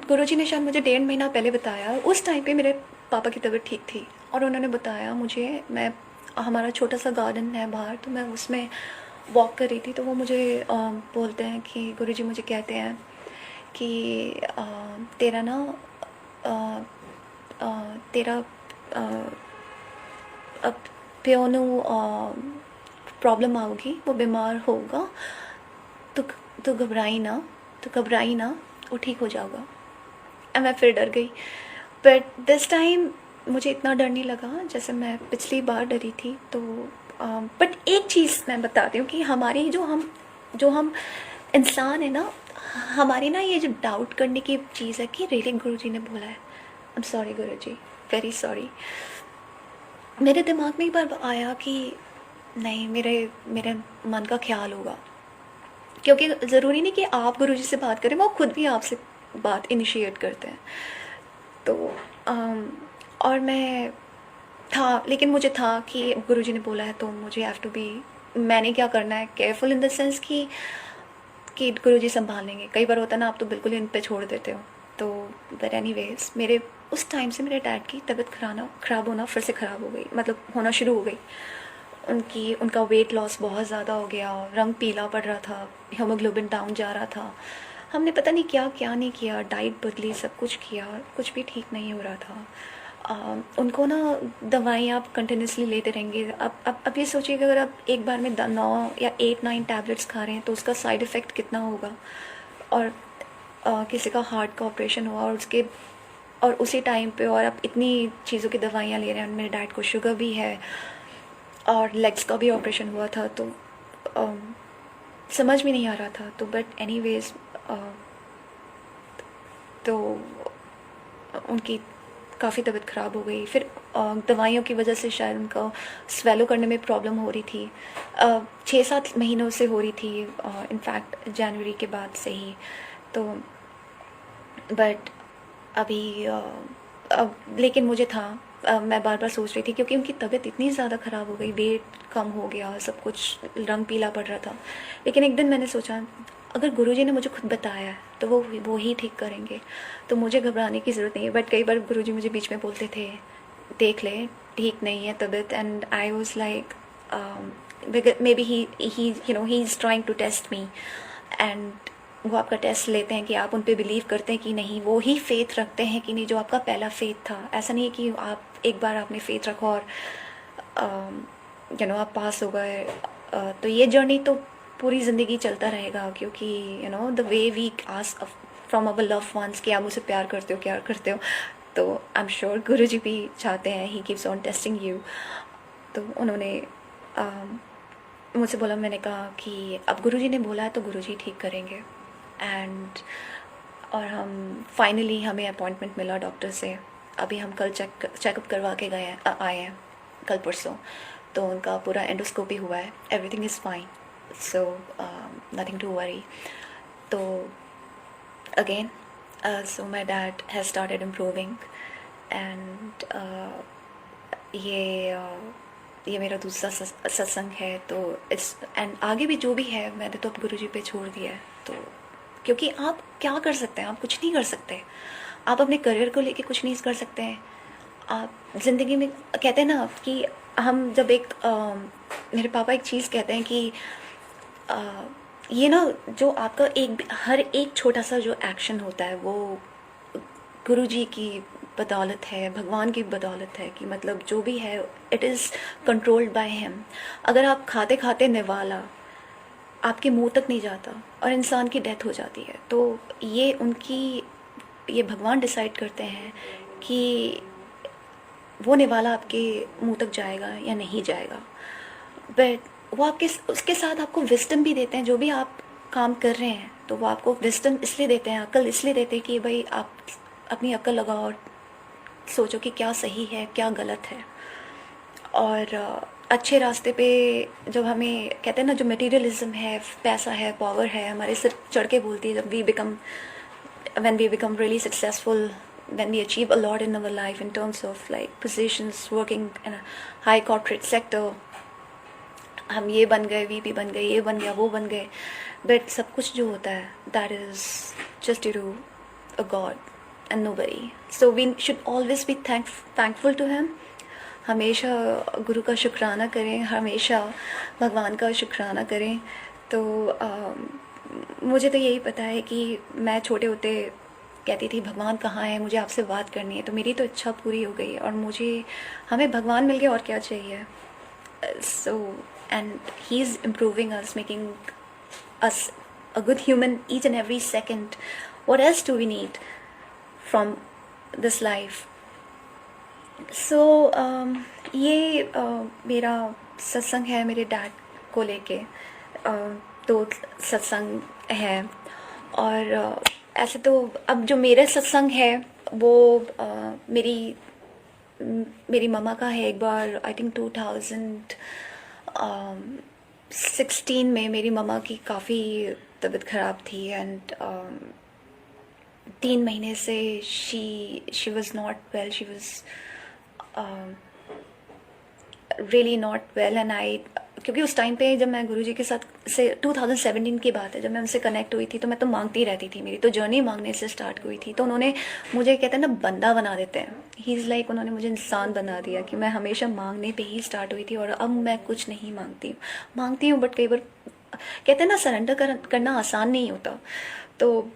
गुरुजी ने शायद मुझे 1.5 महीना पहले बताया। उस टाइम पे मेरे पापा की तबीयत ठीक थी, और उन्होंने बताया मुझे, हमारा छोटा सा गार्डन है बाहर, तो मैं उसमें वॉक कर रही थी। तो वो मुझे बोलते हैं कि गुरुजी मुझे कहते हैं कि तेरा ना, तेरा अब प्यो नू प्रॉब्लम आऊगी, वो बीमार होगा, तो घबराई ना, वो ठीक हो जाएगा। और मैं फिर डर गई। बट दिस टाइम मुझे इतना डर नहीं लगा जैसे मैं पिछली बार डरी थी। तो बट एक चीज़ मैं बताती हूँ कि हमारी जो हम इंसान है ना, हमारी ना ये जो डाउट करने की चीज़ है कि रियली गुरुजी ने बोला है। I am sorry Guruji, very sorry. मेरे दिमाग में एक बार आया कि नहीं, मेरे मन का ख्याल होगा, क्योंकि ज़रूरी नहीं कि आप गुरुजी से बात करें, वो खुद भी आपसे बात इनिशिएट करते हैं। तो और लेकिन मुझे था कि गुरुजी ने बोला है तो मुझे हैव टू बी, मैंने क्या करना है, केयरफुल इन द सेंस कि गुरुजी संभालेंगे। कई बार होता है ना, आप तो बिल्कुल इन पे छोड़ देते हो। तो बट एनीवेज, मेरे उस टाइम से मेरे डैड की तबीयत ख़राब होना फिर से ख़राब हो गई, मतलब होना शुरू हो गई। उनका वेट लॉस बहुत ज़्यादा हो गया, रंग पीला पड़ रहा था, हीमोग्लोबिन डाउन जा रहा था। हमने पता नहीं क्या क्या नहीं किया, डाइट बदली, सब कुछ किया, कुछ भी ठीक नहीं हो रहा था। उनको ना दवाइयाँ आप कंटिन्यूसली लेते रहेंगे। अब ये सोचिए कि अगर आप एक बार में 9 या 8-9 टैबलेट्स खा रहे हैं तो उसका साइड इफ़ेक्ट कितना होगा। और किसी का हार्ट का ऑपरेशन हुआ और उसी टाइम पे और आप इतनी चीज़ों की दवाइयाँ ले रहे हैं। मेरे डैड को शुगर भी है और लेग्स का भी ऑपरेशन हुआ था, तो समझ में नहीं आ रहा था। तो बट एनीवेज तो उनकी काफ़ी तबीयत ख़राब हो गई। फिर दवाइयों की वजह से शायद उनका स्वेलो करने में प्रॉब्लम हो रही थी। 6-7 महीनों से हो रही थी, इनफैक्ट जनवरी के बाद से ही। तो बट अभी अब लेकिन मुझे था, मैं बार बार सोच रही थी क्योंकि उनकी तबीयत इतनी ज़्यादा ख़राब हो गई, वेट कम हो गया, सब कुछ रंग पीला पड़ रहा था। लेकिन एक दिन मैंने सोचा अगर गुरुजी ने मुझे खुद बताया है तो वो ही ठीक करेंगे, तो मुझे घबराने की ज़रूरत नहीं है। बट कई बार गुरुजी मुझे बीच में बोलते थे देख ले ठीक नहीं है तबीयत, and I was like maybe he is trying to test me. And वो आपका टेस्ट लेते हैं कि आप उन पे बिलीव करते हैं कि नहीं, वो ही फेथ रखते हैं कि नहीं जो आपका पहला फेथ था। ऐसा नहीं है कि आप एक बार आपने फेथ रखा और आप पास हो गए। तो ये जर्नी तो पूरी ज़िंदगी चलता रहेगा, क्योंकि the way we ask from our love ones कि आप मुझसे प्यार करते हो, क्या करते हो, तो आई एम श्योर गुरुजी भी चाहते हैं, he keeps on testing you. तो उन्होंने मुझसे बोला, मैंने कहा कि अब गुरुजी ने बोला है तो गुरुजी ठीक करेंगे। एंड और हम फाइनली हमें अपॉइंटमेंट मिला डॉक्टर से। अभी हम कल चेकअप करवा के गए हैं, आए हैं कल परसों। तो उनका पूरा एंडोस्कोपी हुआ है, everything is fine, so nothing to worry. तो again so my dad has started improving. And ये मेरा दूसरा सत्संग है। तो इस एंड आगे भी जो भी है मैंने तो अब गुरुजी पे छोड़ दिया है। तो क्योंकि आप क्या कर सकते हैं, आप कुछ नहीं कर सकते। आप अपने करियर को लेके कुछ नहीं कर सकते हैं। आप ज़िंदगी में कहते हैं ना कि हम जब मेरे पापा एक चीज़ कहते हैं कि ये ना जो आपका हर एक छोटा सा जो एक्शन होता है वो गुरुजी की बदौलत है, भगवान की बदौलत है, कि मतलब जो भी है it is controlled by him. अगर आप खाते खाते निवाला आपके मुंह तक नहीं जाता और इंसान की डेथ हो जाती है, तो ये भगवान डिसाइड करते हैं कि वो निवाला आपके मुंह तक जाएगा या नहीं जाएगा। बट वो उसके साथ आपको विस्डम भी देते हैं। जो भी आप काम कर रहे हैं तो वो आपको विस्डम इसलिए देते हैं, अक्ल इसलिए देते हैं कि भाई आप अपनी अक्ल लगाओ और सोचो कि क्या सही है क्या गलत है। और अच्छे रास्ते पे जब हमें कहते हैं ना, जो मटेरियलिज्म है, पैसा है, पावर है, हमारे सिर चढ़ के बोलती है, जब when we become really successful, when we achieve a lot in our life in terms of like positions, working in a high corporate sector, हम ये बन गए, वीपी बन गए, ये बन गया, वो बन गए। बट सब कुछ जो होता है that is just due to a god and nobody. So we should always be thankful to him. हमेशा गुरु का शुक्राना करें, हमेशा भगवान का शुक्राना करें। तो मुझे तो यही पता है कि मैं छोटे होते कहती थी भगवान कहाँ है, मुझे आपसे बात करनी है। तो मेरी तो इच्छा पूरी हो गई और हमें भगवान मिल गया, और क्या चाहिए। So and he's improving us, making us a good human each and every second. What else do we need from this life? So ये मेरा सत्संग है मेरे डैड को लेके। दो सत्संग है। और ऐसे तो अब जो मेरे सत्संग है वो मेरी मम्मा का है। एक बार आई थिंक 2016 में मेरी मम्मा की काफ़ी तबीयत ख़राब थी। एंड 3 महीने से she was not well, she was really not well. And क्योंकि उस टाइम पे जब मैं गुरुजी के साथ से 2017 की बात है, जब मैं उनसे कनेक्ट हुई थी तो मैं तो मांगती रहती थी। मेरी तो जर्नी मांगने से स्टार्ट हुई थी। तो उन्होंने मुझे कहते हैं ना बंदा बना देते हैं, ही इज़ लाइक उन्होंने मुझे इंसान बना दिया कि मैं हमेशा मांगने पे ही स्टार्ट हुई थी। और अब मैं कुछ नहीं मांगती हूँ बट कई बार कहते हैं ना सरेंडर करना आसान नहीं होता। तो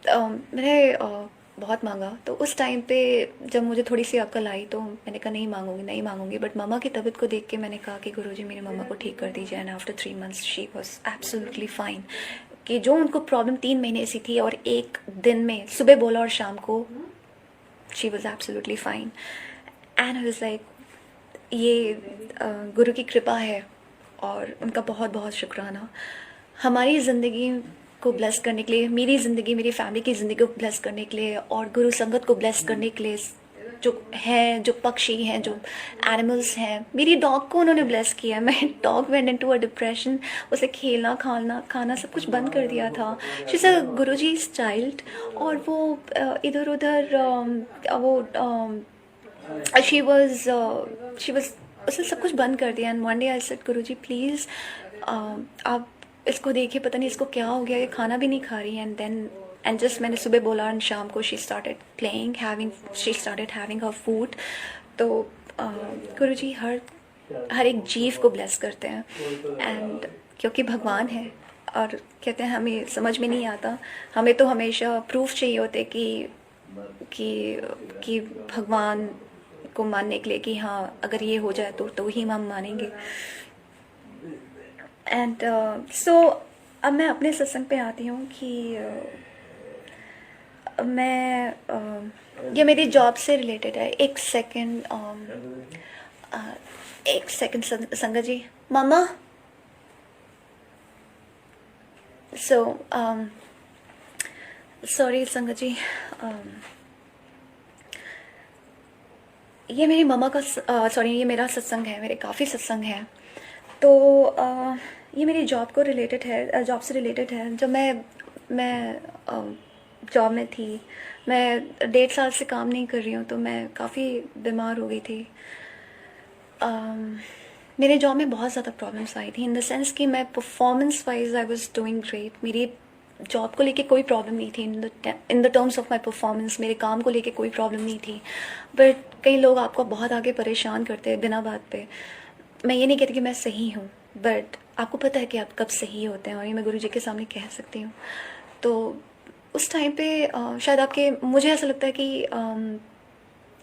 मेरे बहुत मांगा। तो उस टाइम पे जब मुझे थोड़ी सी अक्ल आई तो मैंने कहा नहीं मांगूंगी, नहीं मांगूंगी। बट मम्मा की तबीयत को देख के मैंने कहा कि गुरुजी मेरी मम्मा को ठीक कर दीजिए। And after 3 months she was absolutely fine. कि जो उनको प्रॉब्लम 3 महीने से थी और एक दिन में सुबह बोला और शाम को, she was absolutely fine. And I was like ये गुरु की कृपा है और उनका बहुत बहुत शुक्राना हमारी ज़िंदगी को ब्लेस करने के लिए, मेरी ज़िंदगी, मेरी फैमिली की ज़िंदगी को ब्लेस करने के लिए और गुरु संगत को ब्लेस करने के लिए। जो हैं, जो पक्षी हैं, जो एनिमल्स हैं, मेरी डॉग को उन्होंने ब्लेस किया। मैं dog went into a depression, उसे खेलना खाना खाना सब कुछ बंद कर दिया था। She is a Guruji's child. और वो इधर उधर वो शी वॉज उसने सब कुछ बंद कर दिया। And one day I said Guruji please आप इसको देखिए, पता नहीं इसको क्या हो गया, ये खाना भी नहीं खा रही। एंड जस्ट मैंने सुबह बोला एंड शाम को she started having her food. तो गुरुजी हर एक जीव को ब्लेस करते हैं। एंड क्योंकि भगवान है और कहते हैं हमें समझ में नहीं आता, हमें तो हमेशा प्रूफ चाहिए होते कि भगवान को मानने के लिए कि हाँ अगर ये हो जाए तो ही हम मानेंगे। एंड सो अब मैं अपने सत्संग पे आती हूँ कि ये मेरी जॉब से रिलेटेड है। एक सेकंड संगत जी, मामा। सो सॉरी संगत जी, ये मेरी मम्मा का सॉरी ये मेरा सत्संग है, मेरे काफ़ी सत्संग हैं। तो ये मेरी जॉब को रिलेटेड है, जॉब से रिलेटेड है। जब मैं जॉब में थी, मैं 1.5 साल से काम नहीं कर रही हूँ, तो मैं काफ़ी बीमार हो गई थी। मेरे जॉब में बहुत ज़्यादा प्रॉब्लम्स आई थी इन द सेंस कि मैं performance wise I was doing great. मेरी जॉब को लेके कोई प्रॉब्लम नहीं थी in the terms of my performance, मेरे काम को लेके कोई प्रॉब्लम नहीं थी। बट कई लोग आपको बहुत आगे परेशान करते हैं बिना बात पे। मैं ये नहीं कहती कि मैं सही हूँ, बट आपको पता है कि आप कब सही होते हैं, और ये मैं गुरुजी के सामने कह सकती हूँ। तो उस टाइम पे शायद आपके, मुझे ऐसा लगता है कि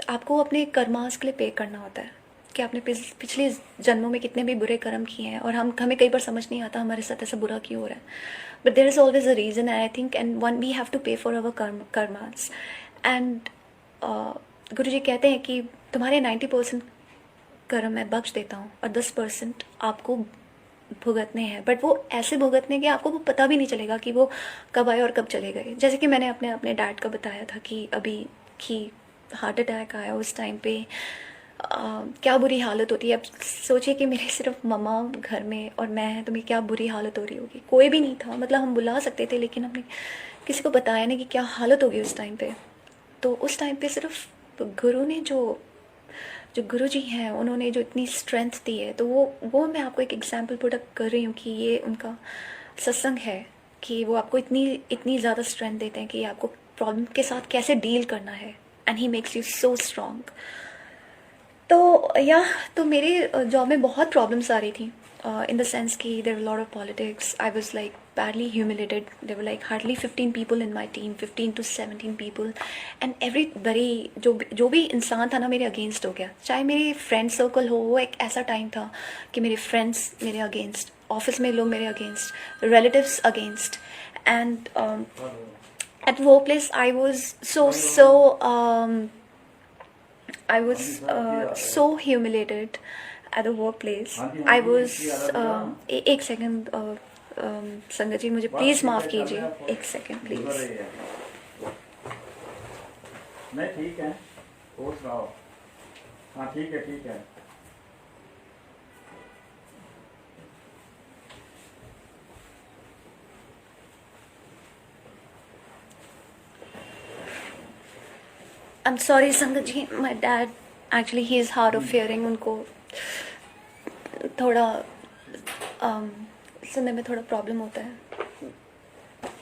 आपको अपने कर्मास के लिए पे करना होता है कि आपने पिछले जन्मों में कितने भी बुरे कर्म किए हैं, और हमें कई बार समझ नहीं आता हमारे साथ ऐसा बुरा क्यों हो रहा है। But there is always a reason, I think, and one we have to pay for our karmas. And Guruji कहते हैं कि तुम्हारे 90% कर्म मैं बख्श देता हूँ और 10% आपको भुगतने हैं। बट वो ऐसे भुगतने कि आपको वो पता भी नहीं चलेगा कि वो कब आए और कब चले गए। जैसे कि मैंने अपने डैड का बताया था कि अभी की हार्ट अटैक आया, उस टाइम पे क्या बुरी हालत होती है। अब सोचिए कि मेरे सिर्फ मम्मा घर में और मैं हैं, तो मेरी क्या बुरी हालत हो रही होगी। कोई भी नहीं था, मतलब हम बुला सकते थे लेकिन हमने किसी को बताया नहीं कि क्या हालत होगी उस टाइम पे। तो उस टाइम पे सिर्फ गुरु ने जो गुरु जी हैं उन्होंने जो इतनी स्ट्रेंथ दी है, तो वो मैं आपको एक एग्जांपल पुट अप कर रही हूँ कि ये उनका सत्संग है कि वो आपको इतनी ज़्यादा स्ट्रेंथ देते हैं कि आपको प्रॉब्लम के साथ कैसे डील करना है। And he makes you so strong. तो मेरे जॉब में बहुत प्रॉब्लम्स आ रही थी in the sense कि there were a lot of politics. I was like badly humiliated. There were like hardly 15 people in my team, 15 to 17 people, and everybody जो भी इंसान था ना मेरे अगेंस्ट हो गया। चाहे मेरी फ्रेंड सर्कल हो, वो एक ऐसा टाइम था कि मेरे फ्रेंड्स मेरे अगेंस्ट, ऑफिस में लोग मेरे against, relatives against, and at workplace I was so humiliated at the workplace. I was एक सेकंड संगत जी मुझे प्लीज़ माफ़ कीजिए, एक सेकंड प्लीज़। नहीं ठीक है, और सुनाओ। हाँ ठीक है। I'm sorry संगत जी, my dad actually he is hard of hearing, उनको थोड़ा सुनने में थोड़ा प्रॉब्लम होता है,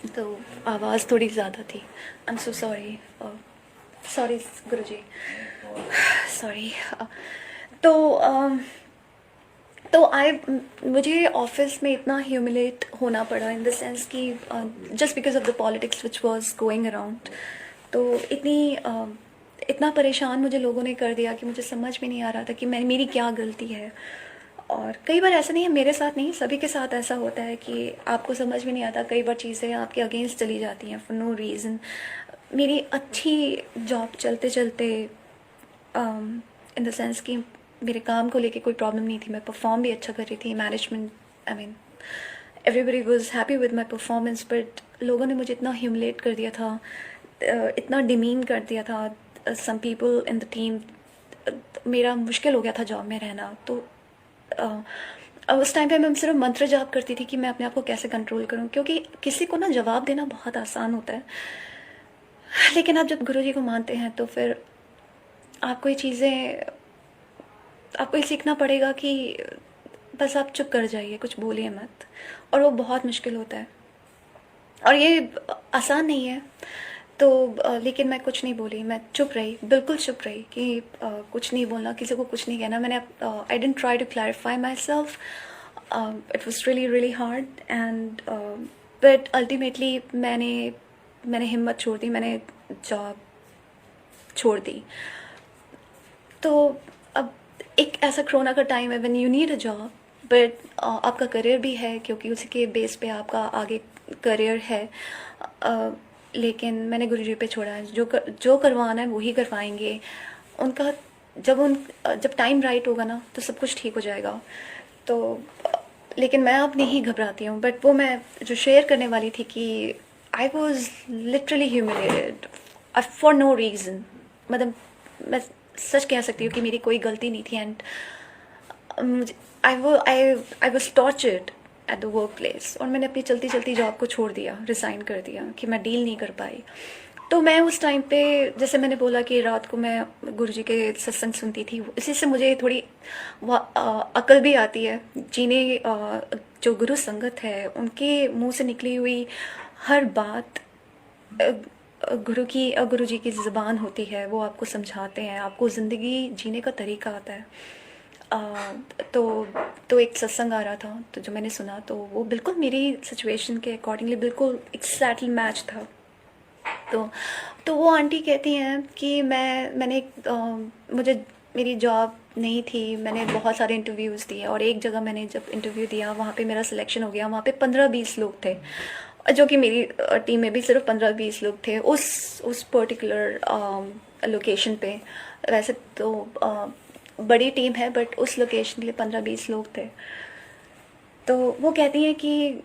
तो आवाज़ थोड़ी ज़्यादा थी। I'm so sorry, sorry Guruji, sorry. मुझे ऑफिस में इतना ह्यूमिलेट होना पड़ा इन द सेंस कि just because of the politics which was going around. तो इतना परेशान मुझे लोगों ने कर दिया कि मुझे समझ में नहीं आ रहा था कि मेरी क्या गलती है। और कई बार ऐसा नहीं है, मेरे साथ नहीं, सभी के साथ ऐसा होता है कि आपको समझ में नहीं आता, कई बार चीज़ें आपके अगेंस्ट चली जाती हैं फॉर नो रीज़न। मेरी अच्छी जॉब चलते चलते इन द सेंस कि मेरे काम को लेके कोई प्रॉब्लम नहीं थी, मैं परफॉर्म भी अच्छा कर रही थी, management I mean everybody was happy with my performance, but लोगों ने मुझे इतना ह्यूमिलेट कर दिया था, इतना डिमीन कर दिया था some people in the team. मेरा मुश्किल हो गया था जॉब में रहना। तो उस टाइम पे मैं सिर्फ मंत्र जाप करती थी कि मैं अपने आप को कैसे कंट्रोल करूं, क्योंकि किसी को ना जवाब देना बहुत आसान होता है, लेकिन आप जब गुरुजी को मानते हैं तो फिर आपको ये चीज़ें, आपको ये सीखना पड़ेगा कि बस आप चुप कर जाइए, कुछ बोलिए मत। और वो बहुत मुश्किल होता है और ये आसान नहीं है। तो लेकिन मैं कुछ नहीं बोली, मैं चुप रही, बिल्कुल चुप रही कि कुछ नहीं बोलना, किसी को कुछ नहीं कहना। मैंने I didn't try to clarify myself, it was really really hard and but ultimately मैंने हिम्मत छोड़ दी, मैंने जॉब छोड़ दी। तो अब एक ऐसा कोरोना का टाइम है when you need a job, but आपका करियर भी है, क्योंकि उसी के बेस पे आपका आगे करियर है। लेकिन मैंने गुरुजी पे छोड़ा है, जो करवाना है वही करवाएंगे उनका। जब टाइम राइट होगा ना तो सब कुछ ठीक हो जाएगा। तो लेकिन मैं अब नहीं घबराती हूँ। बट वो मैं जो शेयर करने वाली थी कि I was literally humiliated for no reason. मतलब मैं सच कह सकती हूँ कि मेरी कोई गलती नहीं थी and I was tortured at the work place. और मैंने अपनी चलती चलती जॉब को छोड़ दिया, रिज़ाइन कर दिया कि मैं डील नहीं कर पाई। तो मैं उस टाइम पे, जैसे मैंने बोला कि रात को मैं गुरुजी के सत्संग सुनती थी, इसी से मुझे थोड़ी अकल भी आती है जीने। जो गुरु संगत है उनके मुंह से निकली हुई हर बात गुरुजी की ज़ुबान होती है, वो आपको समझाते हैं, आपको ज़िंदगी जीने का तरीका आता है। तो एक सत्संग आ रहा था, तो जो मैंने सुना तो वो बिल्कुल मेरी सिचुएशन के अकॉर्डिंगली बिल्कुल एक्जैक्टली मैच था। तो वो आंटी कहती हैं कि मुझे मेरी जॉब नहीं थी, मैंने बहुत सारे इंटरव्यूज़ दिए और एक जगह मैंने जब इंटरव्यू दिया वहाँ पे मेरा सिलेक्शन हो गया। वहाँ पे 15-20 लोग थे, जो कि मेरी टीम में भी सिर्फ 15-20 लोग थे उस पर्टिकुलर लोकेशन पे। वैसे तो बड़ी टीम है, बट उस लोकेशन के लिए 15-20 लोग थे। तो वो कहती हैं कि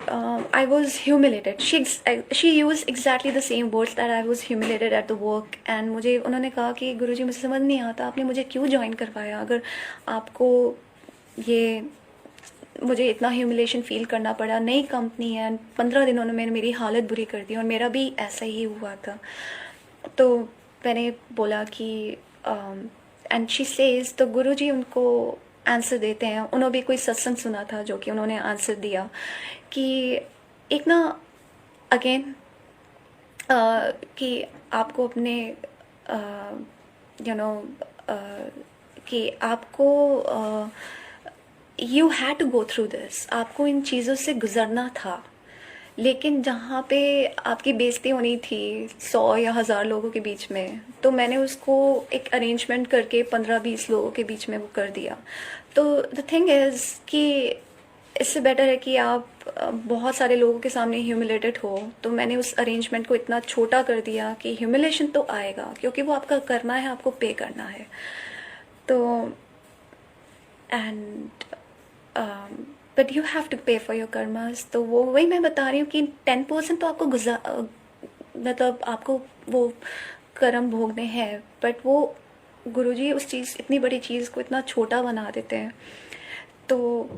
I was humiliated, she use exactly the same words that I was humiliated at the work. And मुझे उन्होंने कहा कि गुरुजी मुझे समझ नहीं आता, आपने मुझे क्यों ज्वाइन करवाया, अगर आपको मुझे इतना ह्यूमिलेशन फील करना पड़ा, नई कंपनी है, 15 दिनों में मेरी हालत बुरी कर दी। और मेरा भी ऐसा ही हुआ था। तो मैंने बोला कि एंड शी सेज, तो गुरुजी उनको आंसर देते हैं। उन्होंने भी कोई सत्संग सुना था जो कि उन्होंने आंसर दिया कि एक ना अगेन कि आपको अपने कि आपको you had to go through this, आपको इन चीज़ों से गुजरना था। लेकिन जहाँ पे आपकी बेइज्जती होनी थी 100 या 1000 लोगों के बीच में, तो मैंने उसको एक अरेंजमेंट करके 15-20 लोगों के बीच में वो कर दिया। तो द थिंग इज़ कि इससे बेटर है कि आप बहुत सारे लोगों के सामने ह्यूमिलेटेड हो। तो मैंने उस अरेंजमेंट को इतना छोटा कर दिया कि ह्यूमिलेशन तो आएगा, क्योंकि वो आपका कर्मा है, आपको पे करना है। तो and but you have to pay for your karmas. तो वही मैं बता रही हूँ कि 10% तो आपको मतलब आपको वो कर्म भोगने हैं, बट वो गुरुजी उस चीज़, इतनी बड़ी चीज़ को इतना छोटा बना देते हैं। तो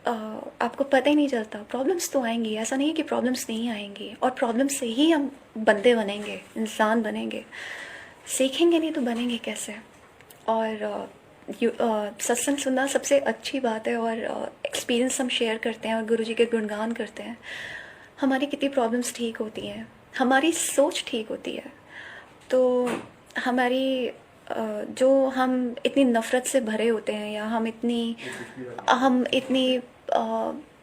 आपको पता ही नहीं चलता। प्रॉब्लम्स तो आएंगी, ऐसा नहीं है कि प्रॉब्लम्स नहीं आएंगी, और प्रॉब्लम्स से ही हम बंदे बनेंगे, इंसान बनेंगे। सीखेंगे नहीं तो बनेंगे कैसे। और सत्संग सुनना सबसे अच्छी बात है, और एक्सपीरियंस हम शेयर करते हैं और गुरुजी के गुणगान करते हैं। हमारी कितनी प्रॉब्लम्स ठीक होती हैं, हमारी सोच ठीक होती है। तो हमारी जो हम इतनी नफ़रत से भरे होते हैं, या हम इतनी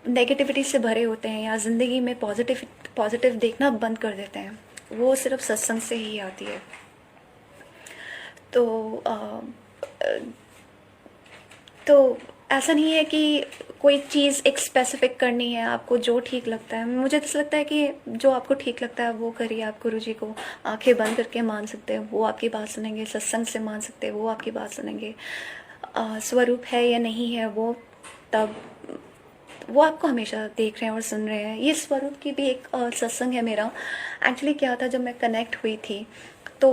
नेगेटिविटी से भरे होते हैं, या ज़िंदगी में पॉजिटिव देखना बंद कर देते हैं, वो सिर्फ सत्संग से ही आती है। तो तो ऐसा नहीं है कि कोई चीज़ एक स्पेसिफिक करनी है, आपको जो ठीक लगता है। मुझे तो लगता है कि जो आपको ठीक लगता है वो करिए। आप गुरुजी को आंखें बंद करके मान सकते हैं, वो आपकी बात सुनेंगे। सत्संग से मान सकते हैं, वो आपकी बात सुनेंगे। स्वरूप है या नहीं है वो तब वो आपको हमेशा देख रहे हैं और सुन रहे हैं। ये स्वरूप की भी एक सत्संग है मेरा। एक्चुअली क्या था, जब मैं कनेक्ट हुई थी तो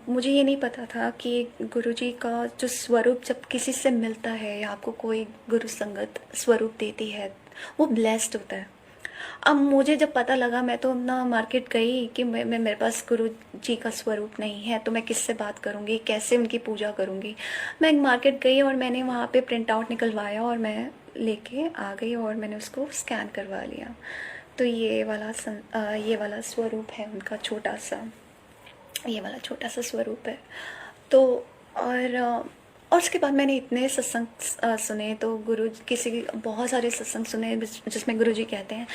मुझे ये नहीं पता था कि गुरुजी का जो स्वरूप जब किसी से मिलता है या आपको कोई गुरु संगत स्वरूप देती है, वो ब्लेस्ड होता है। अब मुझे जब पता लगा, मैं तो अपना मार्केट गई कि मैं मेरे पास गुरु जी का स्वरूप नहीं है, तो मैं किससे बात करूँगी, कैसे उनकी पूजा करूँगी। मैं मार्केट गई और मैंने वहाँ पे प्रिंट आउट निकलवाया और मैं लेके आ गई और मैंने उसको स्कैन करवा लिया। तो ये वाला स्वरूप है उनका, छोटा सा, ये वाला छोटा सा स्वरूप है। तो और उसके बाद मैंने इतने सत्संग सुने, तो गुरु किसी बहुत सारे सत्संग सुने जिसमें गुरु जी कहते हैं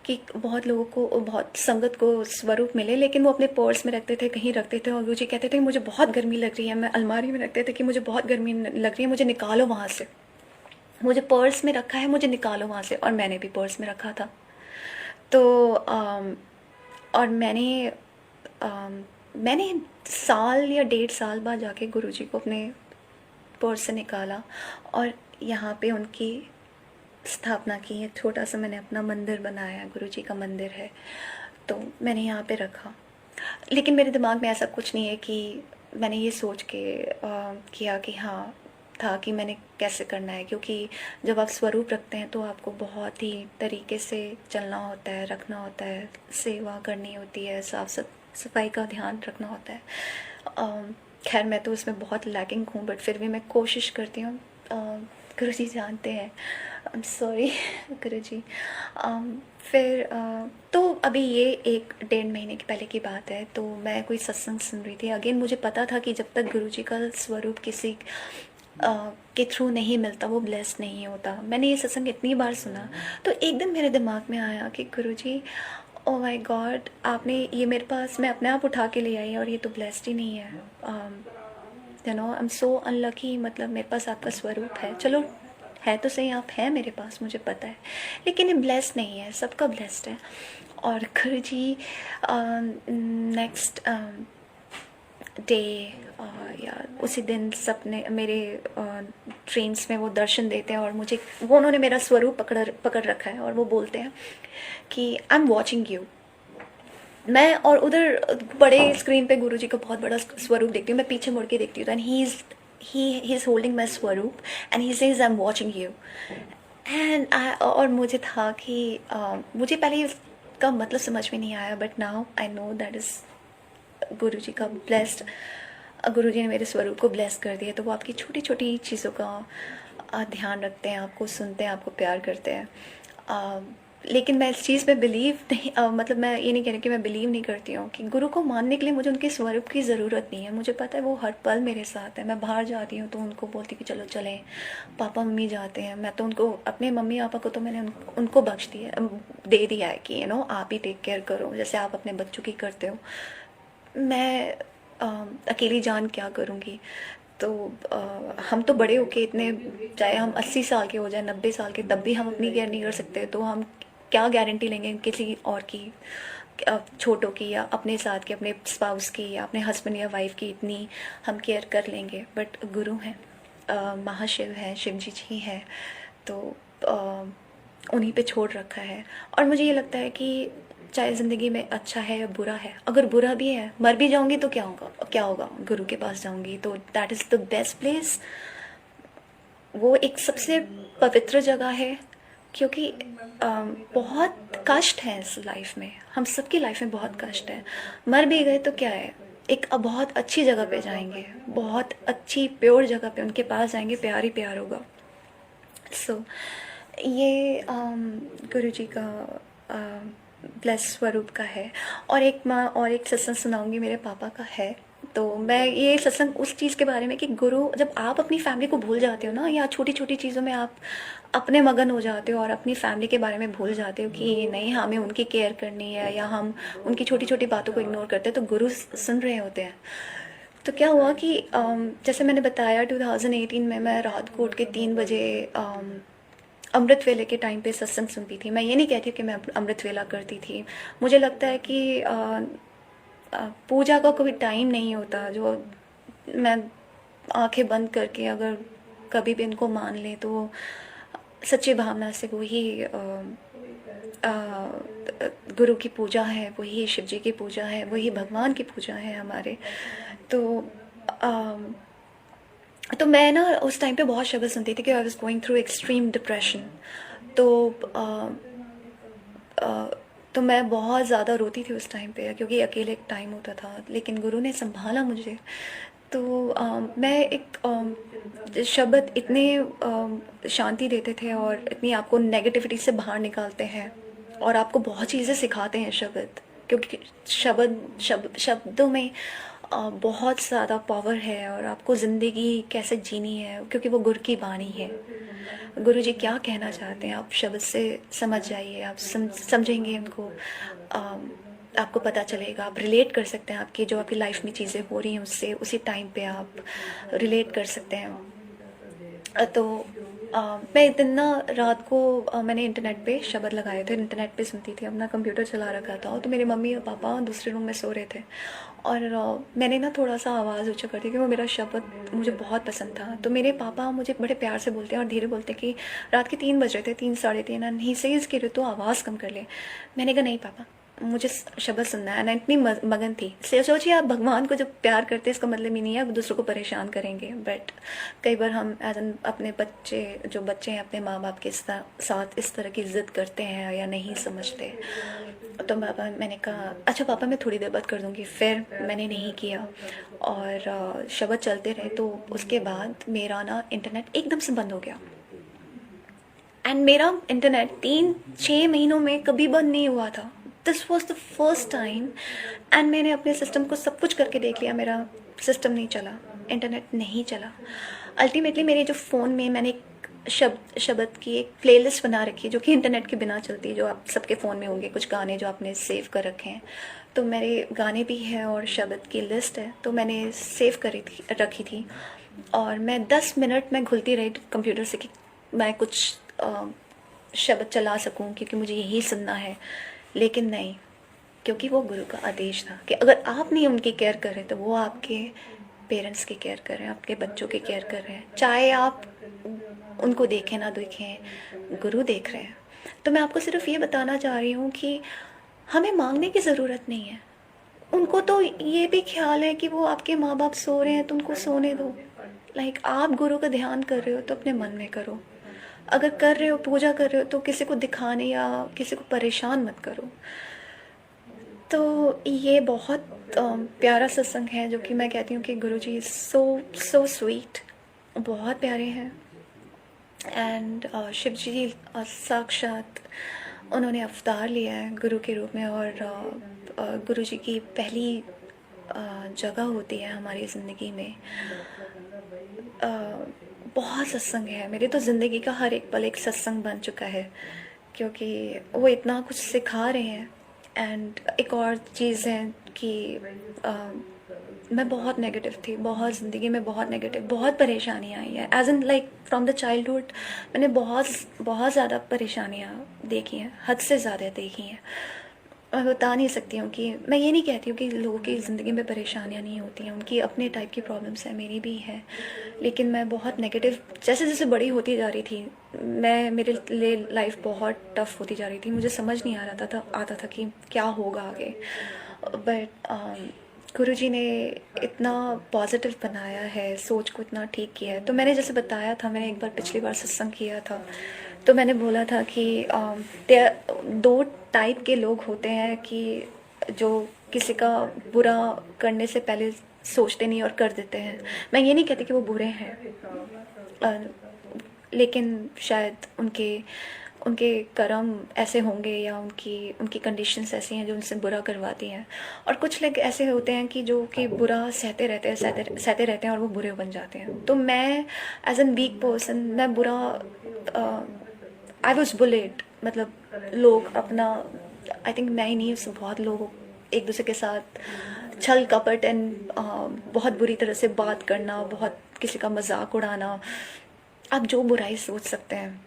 कि बहुत लोगों को, बहुत संगत को स्वरूप मिले, लेकिन वो अपने पर्स में रखते थे, कहीं रखते थे, और गुरु जी कहते थे मुझे बहुत गर्मी लग रही है। मैं अलमारी में रखते थे कि मुझे बहुत गर्मी लग रही है, मुझे निकालो वहाँ से, मुझे पर्स में रखा है, मुझे निकालो वहाँ से। और मैंने भी पर्स में रखा था। तो और मैंने साल या 1.5 साल बाद जाके गुरुजी को अपने पर्स से निकाला और यहाँ पे उनकी स्थापना की। एक छोटा सा मैंने अपना मंदिर बनाया, गुरुजी का मंदिर है, तो मैंने यहाँ पे रखा। लेकिन मेरे दिमाग में ऐसा कुछ नहीं है कि मैंने ये सोच के किया कि हाँ था कि मैंने कैसे करना है, क्योंकि जब आप स्वरूप रखते हैं तो आपको बहुत ही तरीके से चलना होता है, रखना होता है, सेवा करनी होती है, साफ सफाई का ध्यान रखना होता है। खैर मैं तो उसमें बहुत लैकिंग हूँ, बट फिर भी मैं कोशिश करती हूँ। गुरुजी जानते हैं, आई एम सॉरी गुरुजी। फिर तो अभी ये 1-1.5 महीने की पहले की बात है। तो मैं कोई सत्संग सुन रही थी। अगेन मुझे पता था कि जब तक गुरुजी का स्वरूप किसी के थ्रू नहीं मिलता, वो ब्लेस्ड नहीं होता। मैंने ये सत्संग इतनी बार सुना, तो एक दिन मेरे दिमाग में आया कि गुरुजी, ओह माय गॉड, आपने ये मेरे पास, मैं अपने आप उठा के ले आई और ये तो ब्लेस्ड ही नहीं है। You know, I am so unlucky. मतलब मेरे पास आपका स्वरूप है, चलो है तो सही, आप हैं मेरे पास, मुझे पता है, लेकिन ये ब्लेस्ड नहीं है। सबका ब्लेस्ड है। और गुरुजी नेक्स्ट डे या उसी दिन सपने मेरे ट्रेन्स में वो दर्शन देते हैं और मुझे वो, उन्होंने मेरा स्वरूप पकड़ रखा है और वो बोलते हैं कि आई एम वॉचिंग यू। मैं और उधर बड़े स्क्रीन पे गुरुजी का बहुत बड़ा स्वरूप देखती हूँ, मैं पीछे मुड़ के देखती हूँ, and he is holding my स्वरूप and he says I am watching you. And और मुझे था कि मुझे पहले इसका मतलब समझ में नहीं आया, but now I know that is Guruji का ब्लेस्ड। गुरुजी ने मेरे स्वरूप को ब्लेस कर दिया। तो वो आपकी छोटी छोटी चीज़ों का ध्यान रखते हैं, आपको सुनते हैं, आपको प्यार करते हैं। लेकिन मैं इस चीज़ में बिलीव नहीं, मतलब मैं ये नहीं कह रही कि मैं बिलीव नहीं करती हूँ कि गुरु को मानने के लिए मुझे उनके स्वरूप की ज़रूरत नहीं है। मुझे पता है वो हर पल मेरे साथ है। मैं बाहर जाती हूँ तो उनको बोलती कि चलो चलें, पापा मम्मी जाते हैं, मैं तो उनको, अपने मम्मी पापा को तो मैंने उनको बख्श दिया, दे दिया है कि आप ही टेक केयर करो, जैसे आप अपने बच्चों की करते हो। मैं अकेली जान क्या करूँगी। तो हम तो बड़े होके इतने, चाहे हम 80 साल के हो जाए, 90 साल के, तब भी हम अपनी केयर नहीं कर सकते, तो हम क्या गारंटी लेंगे किसी और की, छोटों की, या अपने साथ की, अपने स्पाउस की, या अपने हस्बैंड या वाइफ की इतनी हम केयर कर लेंगे। बट गुरु हैं, महाशिव हैं, शिव जी हैं, तो उन्हीं पे छोड़ रखा है। और मुझे ये लगता है कि चाहे ज़िंदगी में अच्छा है या बुरा है, अगर बुरा भी है, मर भी जाऊंगी तो क्या होगा, गुरु के पास जाऊंगी तो that is the best place. वो एक सबसे पवित्र जगह है, क्योंकि बहुत कष्ट है इस लाइफ में, हम सबकी लाइफ में बहुत कष्ट है। मर भी गए तो क्या है, एक बहुत अच्छी जगह पे जाएंगे, बहुत अच्छी प्योर जगह पे उनके पास जाएंगे, प्यार ही प्यार होगा। सो ये गुरुजी का ब्लेस स्वरूप का है। और एक सत्संग सुनाऊंगी, मेरे पापा का है। तो मैं ये सत्संग उस चीज़ के बारे में कि गुरु, जब आप अपनी फैमिली को भूल जाते हो ना, या छोटी छोटी चीज़ों में आप अपने मगन हो जाते हो और अपनी फैमिली के बारे में भूल जाते हो कि नहीं हमें उनकी केयर करनी है, या हम उनकी छोटी छोटी बातों को इग्नोर करते हैं, तो गुरु सुन रहे होते हैं। तो क्या हुआ कि जैसे मैंने बताया 2018 में मैं रात को उठ के 3 बजे अमृत वेले के टाइम पे सत्संग सुनती थी। मैं ये नहीं कहती कि मैं अमृत वेला करती थी। मुझे लगता है कि पूजा का कोई टाइम नहीं होता जो मैं आंखें बंद करके अगर कभी भी इनको मान लें तो सच्ची भावना से वही गुरु की पूजा है, वही शिव जी की पूजा है, वही भगवान की पूजा है हमारे। तो मैं ना उस टाइम पे बहुत शब्द सुनती थी कि I was going through extreme depression. तो तो मैं बहुत ज़्यादा रोती थी उस टाइम पे, क्योंकि अकेले टाइम होता था, लेकिन गुरु ने संभाला मुझे। तो मैं एक शब्द इतने शांति देते थे और इतनी आपको नेगेटिविटी से बाहर निकालते हैं और आपको बहुत चीज़ें सिखाते हैं शब्द, क्योंकि शब्दों में बहुत ज़्यादा पावर है और आपको ज़िंदगी कैसे जीनी है, क्योंकि वो गुरु की वाणी है। गुरु जी क्या कहना चाहते हैं आप शब्द से समझ जाइए, आप समझेंगे उनको, आपको पता चलेगा, आप रिलेट कर सकते हैं, आपकी जो आपकी लाइफ में चीज़ें हो रही हैं उससे उसी टाइम पे आप रिलेट कर सकते हैं। तो मैं इतना रात को मैंने इंटरनेट पे शब्द लगाए थे, इंटरनेट पे सुनती थी, अपना कंप्यूटर चला रखा था। तो मेरे मम्मी और पापा दूसरे रूम में सो रहे थे और मैंने ना थोड़ा सा आवाज़ ऊँचा कर दी कि वो मेरा शब्द मुझे बहुत पसंद था। तो मेरे पापा मुझे बड़े प्यार से बोलते हैं और धीरे बोलते हैं कि रात के 3 बज रहे थे, 3 साढ़े 3, एंड ही सेज कि तो आवाज़ कम कर ले। मैंने कहा नहीं पापा, मुझे शब्द सुनना है। मैं इतनी मगन थी। सोचिए आप भगवान को जब प्यार करते हैं इसका मतलब ही नहीं है आप दूसरों को परेशान करेंगे, बट कई बार हम एज एन अपने बच्चे हैं अपने माँ बाप के साथ इस तरह की जिद करते हैं या नहीं समझते। तो मैंने कहा अच्छा पापा मैं थोड़ी देर बाद कर दूंगी। फिर मैंने नहीं किया और शब्द चलते रहे। तो उसके बाद मेरा ना इंटरनेट एकदम से बंद हो गया, एंड मेरा इंटरनेट 3-6 महीनों में कभी बंद नहीं हुआ था। This was the first time, and मैंने अपने सिस्टम को सब कुछ करके देख लिया, मेरा सिस्टम नहीं चला, इंटरनेट नहीं चला। अल्टीमेटली मेरे जो फ़ोन में मैंने एक शब्द की एक प्लेलिस्ट बना रखी है जो कि इंटरनेट के बिना चलती है, जो आप सबके फ़ोन में होंगे कुछ गाने जो आपने सेव कर रखे हैं। तो मेरे गाने भी हैं और शब्द की लिस्ट है, तो मैंने सेव रखी थी और मैं 10 मिनट में घुलती रही कंप्यूटर से कि मैं कुछ शब्द चला सकूं क्योंकि मुझे यही सुनना है। लेकिन नहीं, क्योंकि वो गुरु का आदेश था कि अगर आप नहीं उनकी केयर कर रहे तो वो आपके पेरेंट्स की केयर कर रहे हैं, आपके बच्चों की केयर कर रहे हैं, चाहे आप उनको देखें ना देखें, गुरु देख रहे हैं। तो मैं आपको सिर्फ ये बताना चाह रही हूँ कि हमें मांगने की ज़रूरत नहीं है। उनको तो ये भी ख्याल है कि वो आपके माँ बाप सो रहे हैं तो उनको सोने दो। आप गुरु का ध्यान कर रहे हो तो अपने मन में करो, अगर कर रहे हो पूजा कर रहे हो तो किसी को दिखाने या किसी को परेशान मत करो। तो ये बहुत प्यारा सत्संग है जो कि मैं कहती हूँ कि गुरुजी सो स्वीट, बहुत प्यारे हैं। एंड शिव जी साक्षात उन्होंने अवतार लिया है गुरु के रूप में, और गुरु जी की पहली जगह होती है हमारी ज़िंदगी में। बहुत सत्संग है, मेरी तो ज़िंदगी का हर एक पल एक सत्संग बन चुका है, क्योंकि वो इतना कुछ सिखा रहे हैं। एंड एक और चीज़ है कि मैं बहुत नेगेटिव थी, बहुत ज़िंदगी में बहुत नेगेटिव, बहुत परेशानियाँ आई हैं, as in from the childhood मैंने बहुत ज़्यादा परेशानियाँ देखी हैं, हद से ज़्यादा देखी हैं। मैं बता नहीं सकती हूँ कि मैं ये नहीं कहती हूँ कि लोगों की ज़िंदगी में परेशानियाँ नहीं होती हैं, उनकी अपने टाइप की प्रॉब्लम्स हैं, मेरी भी है। लेकिन मैं बहुत नेगेटिव जैसे जैसे बड़ी होती जा रही थी, मेरे लिए लाइफ बहुत टफ होती जा रही थी। मुझे समझ नहीं आता था कि क्या होगा आगे, बट गुरुजी ने इतना पॉजिटिव बनाया है, सोच को इतना ठीक किया है। तो मैंने जैसे बताया था, मैंने एक बार पिछली बार सत्संग किया था, तो मैंने बोला था कि 2 टाइप के लोग होते हैं कि जो किसी का बुरा करने से पहले सोचते नहीं और कर देते हैं। मैं ये नहीं कहती कि वो बुरे हैं, लेकिन शायद उनके कर्म ऐसे होंगे या उनकी उनकी कंडीशंस ऐसी हैं जो उनसे बुरा करवाती हैं। और कुछ लोग ऐसे होते हैं कि जो कि बुरा सहते रहते हैं और वो बुरे बन जाते हैं। तो मैं एज एन वीक पर्सन, मैं बुरा, आई वॉज बुलेट, मतलब लोग अपना, आई थिंक मैं ही नहीं, बहुत लोग एक दूसरे के साथ छल कपट एंड बहुत बुरी तरह से बात करना, बहुत किसी का मजाक उड़ाना, आप जो बुराई सोच सकते हैं।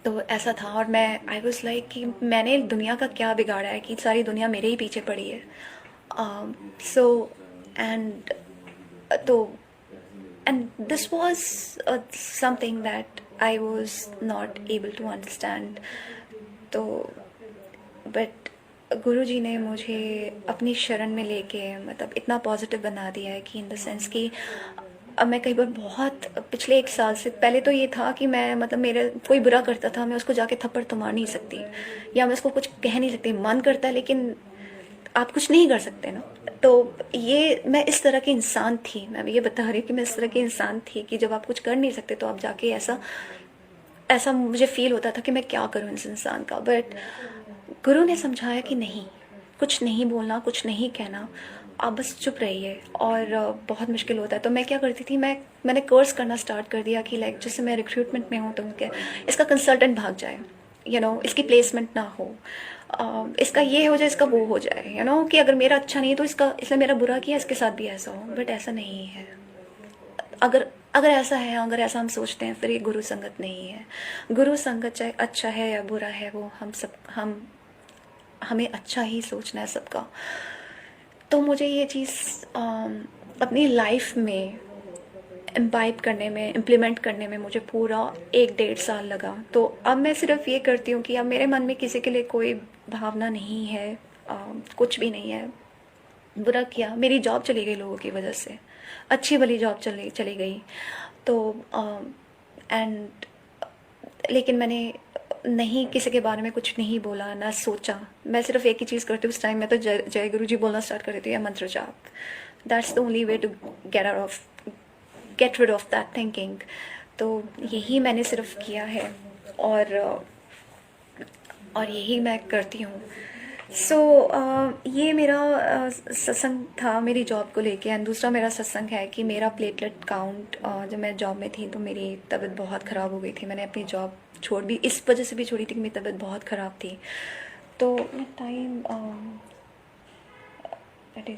तो ऐसा था और मैं आई वॉज लाइक कि मैंने दुनिया का क्या बिगाड़ा है कि सारी दुनिया मेरे ही पीछे पड़ी है। सो एंड तो and this was something that I was not able to understand. तो बट गुरुजी ने मुझे अपनी शरण में लेके मतलब इतना पॉजिटिव बना दिया है कि इन द सेंस कि अब मैं कई बार बहुत पिछले 1 साल से, पहले तो ये था कि मैं मतलब मेरे कोई बुरा करता था मैं उसको जाके थप्पड़ तो मार नहीं सकती या मैं उसको कुछ कह नहीं सकती, मन करता है लेकिन आप कुछ नहीं कर सकते ना। तो ये मैं इस तरह की इंसान थी, मैं ये बता रही हूँ कि मैं इस तरह की इंसान थी कि जब आप कुछ कर नहीं सकते तो आप जाके ऐसा ऐसा मुझे फील होता था कि मैं क्या करूँ इस इंसान का। बट गुरु ने समझाया कि नहीं, कुछ नहीं बोलना, कुछ नहीं कहना, आप बस चुप रहिए। और बहुत मुश्किल होता है। तो मैं क्या करती थी, मैंने कोर्स करना स्टार्ट कर दिया कि लाइक जैसे मैं रिक्रूटमेंट में हूँ तो क्या इसका कंसल्टेंट भाग जाए, इसकी प्लेसमेंट ना हो, इसका ये हो जाए, इसका वो हो जाए, कि अगर मेरा अच्छा नहीं है तो इसने मेरा बुरा किया, इसके साथ भी ऐसा हो। बट ऐसा नहीं है। अगर अगर ऐसा है, अगर ऐसा हम सोचते हैं, फिर ये गुरु संगत नहीं है। गुरु संगत चाहे अच्छा है या बुरा है, वो हमें अच्छा ही सोचना है सबका। तो मुझे ये चीज़ अपनी लाइफ में इम्बाइब करने में, इम्प्लीमेंट करने में मुझे पूरा 1-1.5 साल लगा। तो अब मैं सिर्फ ये करती हूँ कि अब मेरे मन में किसी के लिए कोई भावना नहीं है, कुछ भी नहीं है। बुरा किया, मेरी जॉब चली गई लोगों की वजह से, अच्छी भली जॉब चली गई। तो एंड लेकिन मैंने नहीं किसी के बारे में कुछ नहीं बोला, ना सोचा। मैं सिर्फ एक ही चीज़ करती हूँ उस टाइम में, तो जय गुरु जी बोलना स्टार्ट कर देती हूँ या मंत्र जाप। That's the only way to get rid of that thinking. तो यही मैंने सिर्फ किया है और यही मैं करती हूँ। सो ये मेरा सत्संग था मेरी जॉब को लेके। एंड दूसरा मेरा सत्संग है कि मेरा प्लेटलेट काउंट, जब मैं जॉब में थी तो मेरी तबीयत बहुत ख़राब हो गई थी। मैंने अपनी जॉब छोड़ भी इस वजह से भी छोड़ी थी कि मेरी तबीयत बहुत ख़राब थी। तो टाइम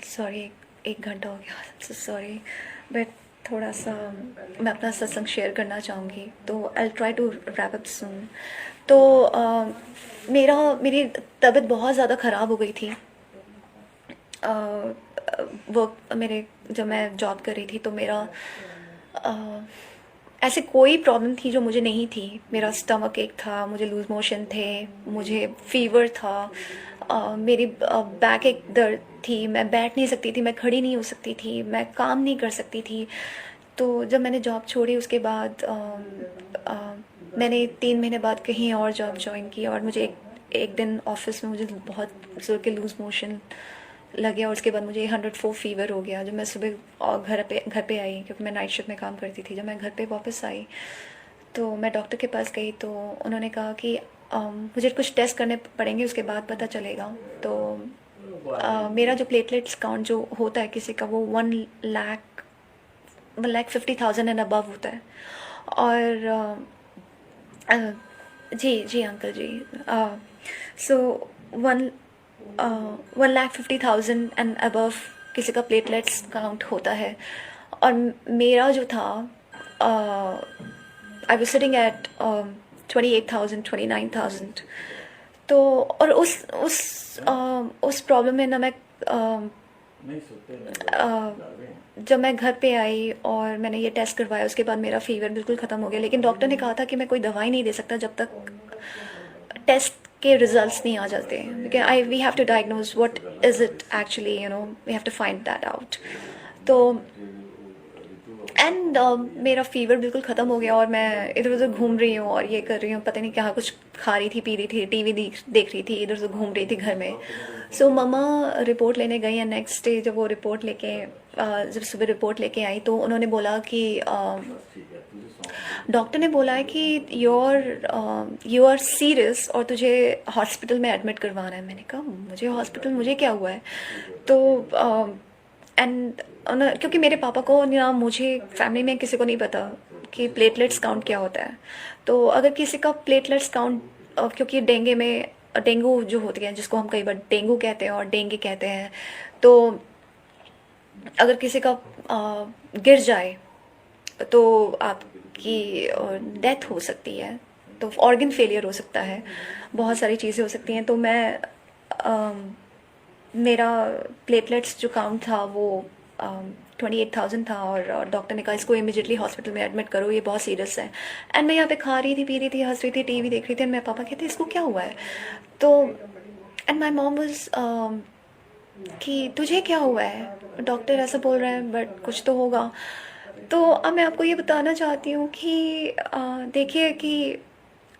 सॉरी 1 घंटा हो गया, सॉरी। बट थोड़ा सा मैं अपना सत्संग शेयर करना चाहूँगी, तो I try to wrap up soon. तो मेरी तबीयत बहुत ज़्यादा ख़राब हो गई थी। जब मैं जॉब कर रही थी तो मेरा ऐसे कोई प्रॉब्लम थी जो मुझे नहीं थी। मेरा स्टमक एक था, मुझे लूज मोशन थे, मुझे फीवर था, मेरी बैक एक दर्द थी, मैं बैठ नहीं सकती थी, मैं खड़ी नहीं हो सकती थी, मैं काम नहीं कर सकती थी। तो जब मैंने जॉब छोड़ी उसके बाद मैंने 3 महीने बाद कहीं और जॉब ज्वाइन की और मुझे एक दिन ऑफिस में मुझे बहुत जोर के लूज मोशन लगे और उसके बाद मुझे 104 फीवर हो गया। जब मैं सुबह घर पे आई, क्योंकि मैं नाइट शिफ्ट में काम करती थी, जब मैं घर पे वापस आई तो मैं डॉक्टर के पास गई तो उन्होंने कहा कि मुझे कुछ टेस्ट करने पड़ेंगे, उसके बाद पता चलेगा। तो मेरा जो प्लेटलेट्स काउंट जो होता है किसी का, वो 1,50,000 एंड अबव होता है। और जी uncle ji, so 1,50,000 and above किसी का प्लेटलेट्स काउंट होता है। और मेरा जो था, आई वाज सिटिंग एट 28,000 29,000। तो और उस प्रॉब्लम में ना मैं जब मैं घर पे आई और मैंने ये टेस्ट करवाया, उसके बाद मेरा फीवर बिल्कुल ख़त्म हो गया। लेकिन डॉक्टर ने कहा था कि मैं कोई दवाई नहीं दे सकता जब तक टेस्ट के रिजल्ट्स नहीं आ जाते, क्योंकि we have to diagnose what is it actually, we have to find that out. तो एंड मेरा फीवर बिल्कुल ख़त्म हो गया और मैं इधर उधर घूम रही हूँ और ये कर रही हूँ, पता नहीं क्या कुछ खा रही थी, पी रही थी, टीवी देख रही थी, इधर उधर घूम रही थी घर में। सो मम्मा रिपोर्ट लेने गई है। नेक्स्ट डे जब सुबह रिपोर्ट लेके आई तो उन्होंने बोला कि डॉक्टर ने बोला है कि यू आर सीरियस और तुझे हॉस्पिटल में एडमिट करवाना है। मैंने कहा मुझे हॉस्पिटल, मुझे क्या हुआ है? तो एंड क्योंकि मेरे पापा को या मुझे फैमिली में किसी को नहीं पता कि प्लेटलेट्स काउंट क्या होता है। तो अगर किसी का प्लेटलेट्स काउंट, क्योंकि डेंगू जो होती है, जिसको हम कई बार डेंगू कहते हैं और डेंगू कहते हैं, तो अगर किसी का गिर जाए तो आपकी डेथ हो सकती है, तो ऑर्गन फेलियर हो सकता है, बहुत सारी चीज़ें हो सकती हैं। तो मेरा प्लेटलेट्स जो काउंट था वो 28,000 था और डॉक्टर ने कहा इसको इमीडिएटली हॉस्पिटल में एडमिट करो, ये बहुत सीरियस है। एंड मैं यहाँ पे खा रही थी, पी रही थी, हंस रही थी, टीवी देख रही थी, एंड मेरे पापा कहते इसको क्या हुआ है? तो एंड माई मॉम वाज कि तुझे क्या हुआ है? डॉक्टर ऐसा बोल रहे हैं बट कुछ तो होगा। तो अब मैं आपको ये बताना चाहती हूँ कि देखिए कि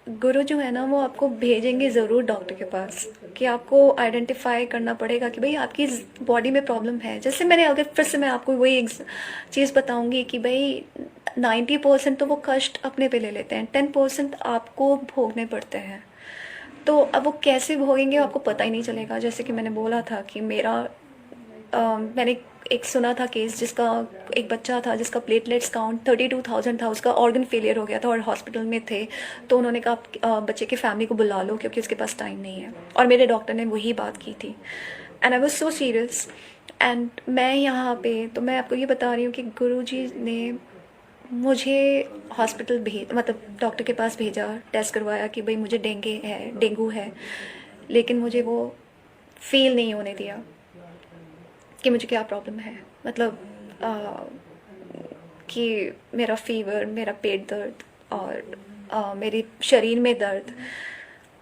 गुरु जो है ना वो आपको भेजेंगे ज़रूर डॉक्टर के पास, कि आपको आइडेंटिफाई करना पड़ेगा कि भाई आपकी बॉडी में प्रॉब्लम है। जैसे मैंने, अगर फिर से मैं आपको वही एक चीज़ बताऊंगी कि भाई 90% तो वो कष्ट अपने पे ले लेते हैं, 10% आपको भोगने पड़ते हैं। तो अब वो कैसे भोगेंगे आपको पता ही नहीं चलेगा। जैसे कि मैंने बोला था कि मैंने एक सुना था केस, जिसका एक बच्चा था जिसका प्लेटलेट्स काउंट 32,000 था, उसका ऑर्गन फेलियर हो गया था और हॉस्पिटल में थे। तो उन्होंने कहा आप बच्चे की फैमिली को बुला लो क्योंकि उसके पास टाइम नहीं है, और मेरे डॉक्टर ने वही बात की थी। And I was so serious. And मैं यहाँ पे, तो मैं आपको ये बता रही हूँ कि गुरुजी ने मुझे हॉस्पिटल मतलब डॉक्टर के पास भेजा, टेस्ट करवाया कि भाई मुझे डेंगू है, लेकिन मुझे वो फील नहीं होने दिया कि मुझे क्या प्रॉब्लम है। मतलब कि मेरा फीवर, मेरा पेट दर्द और मेरे शरीर में दर्द,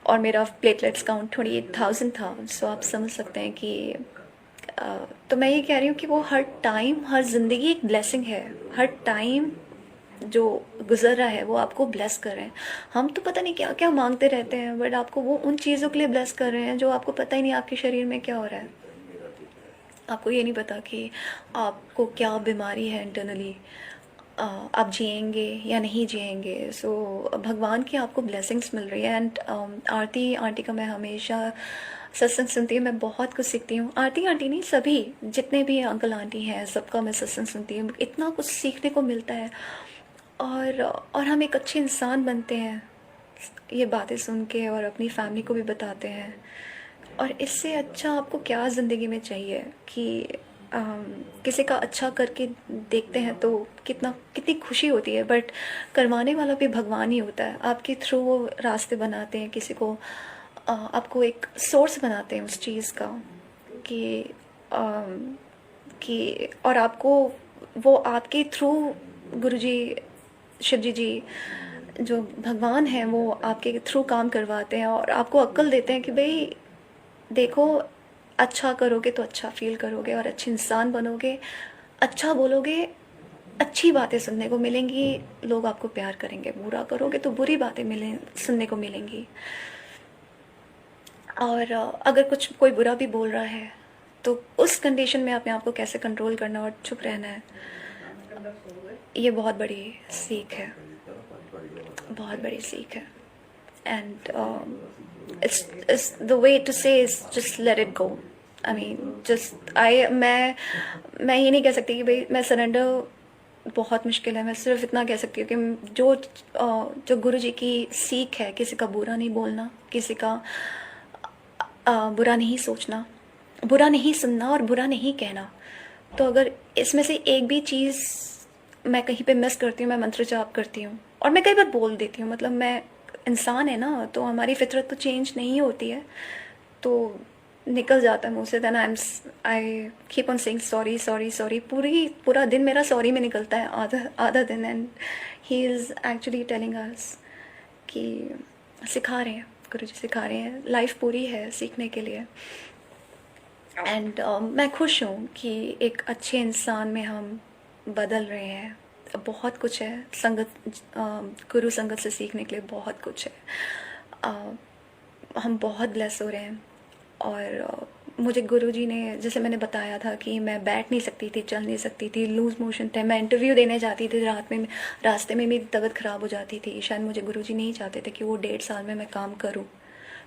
और मेरा प्लेटलेट्स काउंट 28,000 था। सो आप समझ सकते हैं कि तो मैं ये कह रही हूँ कि वो हर टाइम, हर ज़िंदगी एक ब्लेसिंग है। हर टाइम जो गुजर रहा है वो आपको ब्लेस कर रहे हैं। हम तो पता नहीं क्या क्या मांगते रहते हैं, बट आपको वो उन चीज़ों के लिए ब्लेस कर रहे हैं जो आपको पता ही नहीं आपके शरीर में क्या हो रहा है। आपको ये नहीं पता कि आपको क्या बीमारी है इंटरनली, आप जिएंगे या नहीं जिएंगे। सो भगवान की आपको ब्लेसिंग्स मिल रही है। एंड आरती आंटी का मैं हमेशा सत्संग सुनती हूँ, मैं बहुत कुछ सीखती हूँ। आरती आंटी नहीं, सभी जितने भी अंकल आंटी हैं सबका मैं सत्संग सुनती हूँ, इतना कुछ सीखने को मिलता है। और हम एक अच्छे इंसान बनते हैं ये बातें सुन के, और अपनी फैमिली को भी बताते हैं। और इससे अच्छा आपको क्या ज़िंदगी में चाहिए कि किसी का अच्छा करके देखते हैं तो कितनी खुशी होती है। बट करवाने वाला भी भगवान ही होता है, आपके थ्रू वो रास्ते बनाते हैं, किसी को आपको एक सोर्स बनाते हैं उस चीज़ का कि और आपको वो आपके थ्रू गुरुजी, शिवजी जी, जो भगवान हैं, वो आपके थ्रू काम करवाते हैं और आपको अक्ल देते हैं कि भाई देखो, अच्छा करोगे तो अच्छा फील करोगे और अच्छे इंसान बनोगे, अच्छा बोलोगे, अच्छी बातें सुनने को मिलेंगी, लोग आपको प्यार करेंगे। बुरा करोगे तो बुरी बातें सुनने को मिलेंगी। और अगर कोई बुरा भी बोल रहा है तो उस कंडीशन में अपने आप को कैसे कंट्रोल करना और चुप रहना है, ये बहुत बड़ी सीख है, बहुत बड़ी सीख है। And it's the way to say is just let it go. I mean, मैं ये नहीं कह सकती कि भाई मैं सरेंडर बहुत मुश्किल है। मैं सिर्फ इतना कह सकती हूँ कि जो गुरु जी की सीख है, किसी का बुरा नहीं बोलना, किसी का बुरा नहीं सोचना, बुरा नहीं सुनना और बुरा नहीं कहना। तो अगर इसमें से एक भी चीज़ मैं कहीं पे मिस करती हूँ, मैं मंत्र जाप करती हूँ और मैं कई बार बोल देती हूँ। मतलब मैं इंसान है ना, तो हमारी फितरत तो चेंज नहीं होती है, तो निकल जाता है मुँह से। Then I keep on saying sorry sorry sorry. पूरा दिन मेरा सॉरी में निकलता है, आधा दिन। And he is actually telling us कि सिखा रहे हैं, गुरुजी सिखा रहे हैं, लाइफ पूरी है सीखने के लिए। एंड मैं खुश हूँ कि एक अच्छे इंसान में हम बदल रहे हैं। बहुत कुछ है गुरु संगत से सीखने के लिए, बहुत कुछ है। हम बहुत ब्लेस हो रहे हैं और मुझे गुरुजी ने, जैसे मैंने बताया था कि मैं बैठ नहीं सकती थी, चल नहीं सकती थी, लूज मोशन थे, मैं इंटरव्यू देने जाती थी, रास्ते में मेरी तबीयत ख़राब हो जाती थी। शायद मुझे गुरुजी नहीं चाहते थे कि वो 1.5 साल में मैं काम करूँ,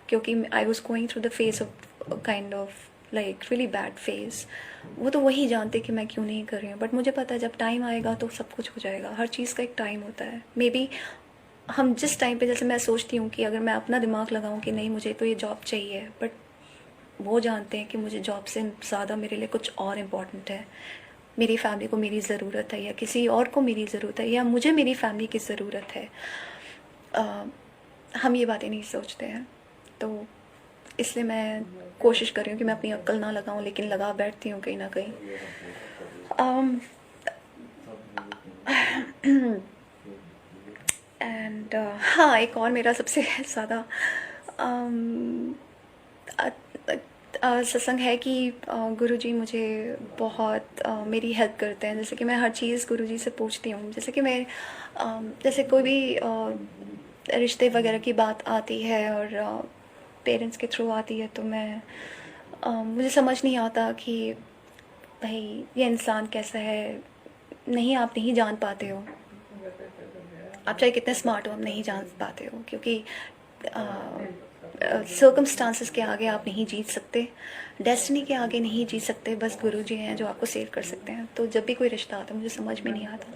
क्योंकि I was going through the phase of kind of like really bad phase. वो तो वही जानते कि मैं क्यों नहीं कर रही हूँ, बट मुझे पता है जब टाइम आएगा तो सब कुछ हो जाएगा। हर चीज़ का एक टाइम होता है। मे बी हम जिस टाइम पे, जैसे मैं सोचती हूँ कि अगर मैं अपना दिमाग लगाऊँ कि नहीं मुझे तो ये जॉब चाहिए, बट वो जानते हैं कि मुझे जॉब से ज़्यादा मेरे लिए कुछ और इम्पोर्टेंट है। मेरी फैमिली को मेरी ज़रूरत है, या किसी और को मेरी ज़रूरत है, या मुझे मेरी फैमिली की ज़रूरत है। हम ये बातें नहीं सोचते हैं, तो इसलिए मैं कोशिश कर रही हूँ कि मैं अपनी अक्ल ना लगाऊँ, लेकिन लगा बैठती हूँ कहीं ना कहीं। एंड हाँ, एक और मेरा सबसे ज़्यादा सत्संग है कि गुरुजी मुझे बहुत मेरी हेल्प करते हैं। जैसे कि मैं हर चीज़ गुरुजी से पूछती हूँ, जैसे कि मैं जैसे कोई भी रिश्ते वगैरह की बात आती है और पेरेंट्स के थ्रू आती है, तो मैं मुझे समझ नहीं आता कि भाई ये इंसान कैसा है। नहीं, आप नहीं जान पाते हो, आप चाहे कितने स्मार्ट हो, आप नहीं जान पाते हो, क्योंकि सर्कमस्टांसेस के आगे आप नहीं जीत सकते, डेस्टिनी के आगे नहीं जीत सकते। बस गुरुजी हैं जो आपको सेव कर सकते हैं। तो जब भी कोई रिश्ता आता है मुझे समझ में नहीं आता,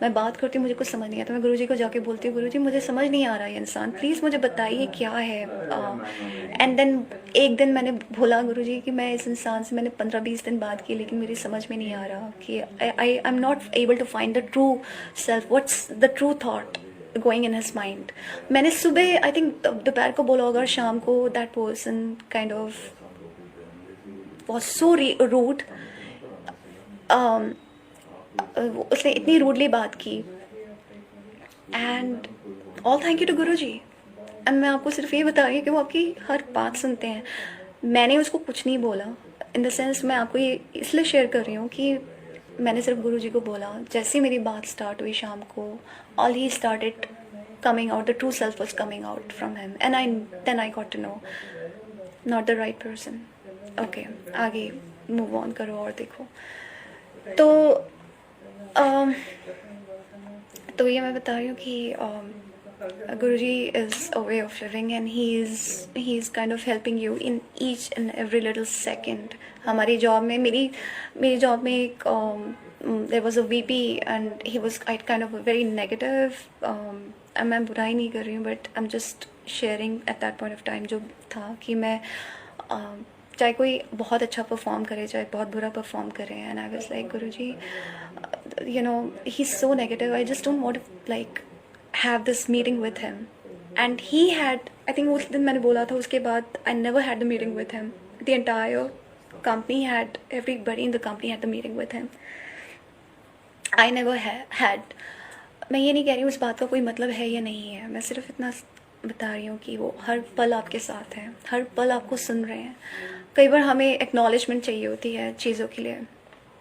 मैं बात करती हूँ, मुझे कुछ समझ नहीं आता, मैं गुरुजी को जाके बोलती हूँ, गुरुजी मुझे समझ नहीं आ रहा ये इंसान, प्लीज़ मुझे बताइए क्या है। एंड देन एक दिन मैंने बोला गुरुजी कि मैं इस इंसान से मैंने 15-20 दिन बात की, लेकिन मेरी समझ में नहीं आ रहा कि I am not able to find the true self, what's the true thought going in his mind. मैंने सुबह आई थिंक दोपहर को बोला होगा, शाम को that person kind of was so rude. उसने इतनी रूडली बात की, and all thank you to Guruji. एंड मैं आपको सिर्फ ये बता रही हूँ कि वो आपकी हर बात सुनते हैं। मैंने उसको कुछ नहीं बोला, इन द सेंस मैं आपको ये इसलिए शेयर कर रही हूँ कि मैंने सिर्फ गुरुजी को बोला। जैसे मेरी बात स्टार्ट हुई शाम को, all he started coming out, the true self was coming out from him, and then I got to know not the right person. Okay, आगे मूव ऑन करो और देखो। तो ये मैं बता रही हूँ कि Guruji is a way of living, and he is kind of helping you in each and every little second. हमारी जॉब में, मेरी जॉब में एक there was a VP and he was kind of very negative. मैं बुराई नहीं कर रही हूँ, but I am just sharing at that point of time जो था कि मैं चाहे कोई बहुत अच्छा परफॉर्म करे, चाहे बहुत बुरा परफॉर्म करे, and I was like Guruji, you know he is so negative, I just don't want to like have this meeting with him. And he had, I think उस दिन मैंने बोला था, उसके बाद I never had the meeting with him. The entire company had, everybody in the company had the meeting with him. I never had. मैं ये नहीं कह रही हूँ उस बात का कोई मतलब है या नहीं है, मैं सिर्फ इतना बता रही हूँ कि वो हर पल आपके साथ हैं, हर पल आपको सुन रहे हैं। कई बार हमें एक्नॉलेजमेंट चाहिए होती है चीज़ों के लिए,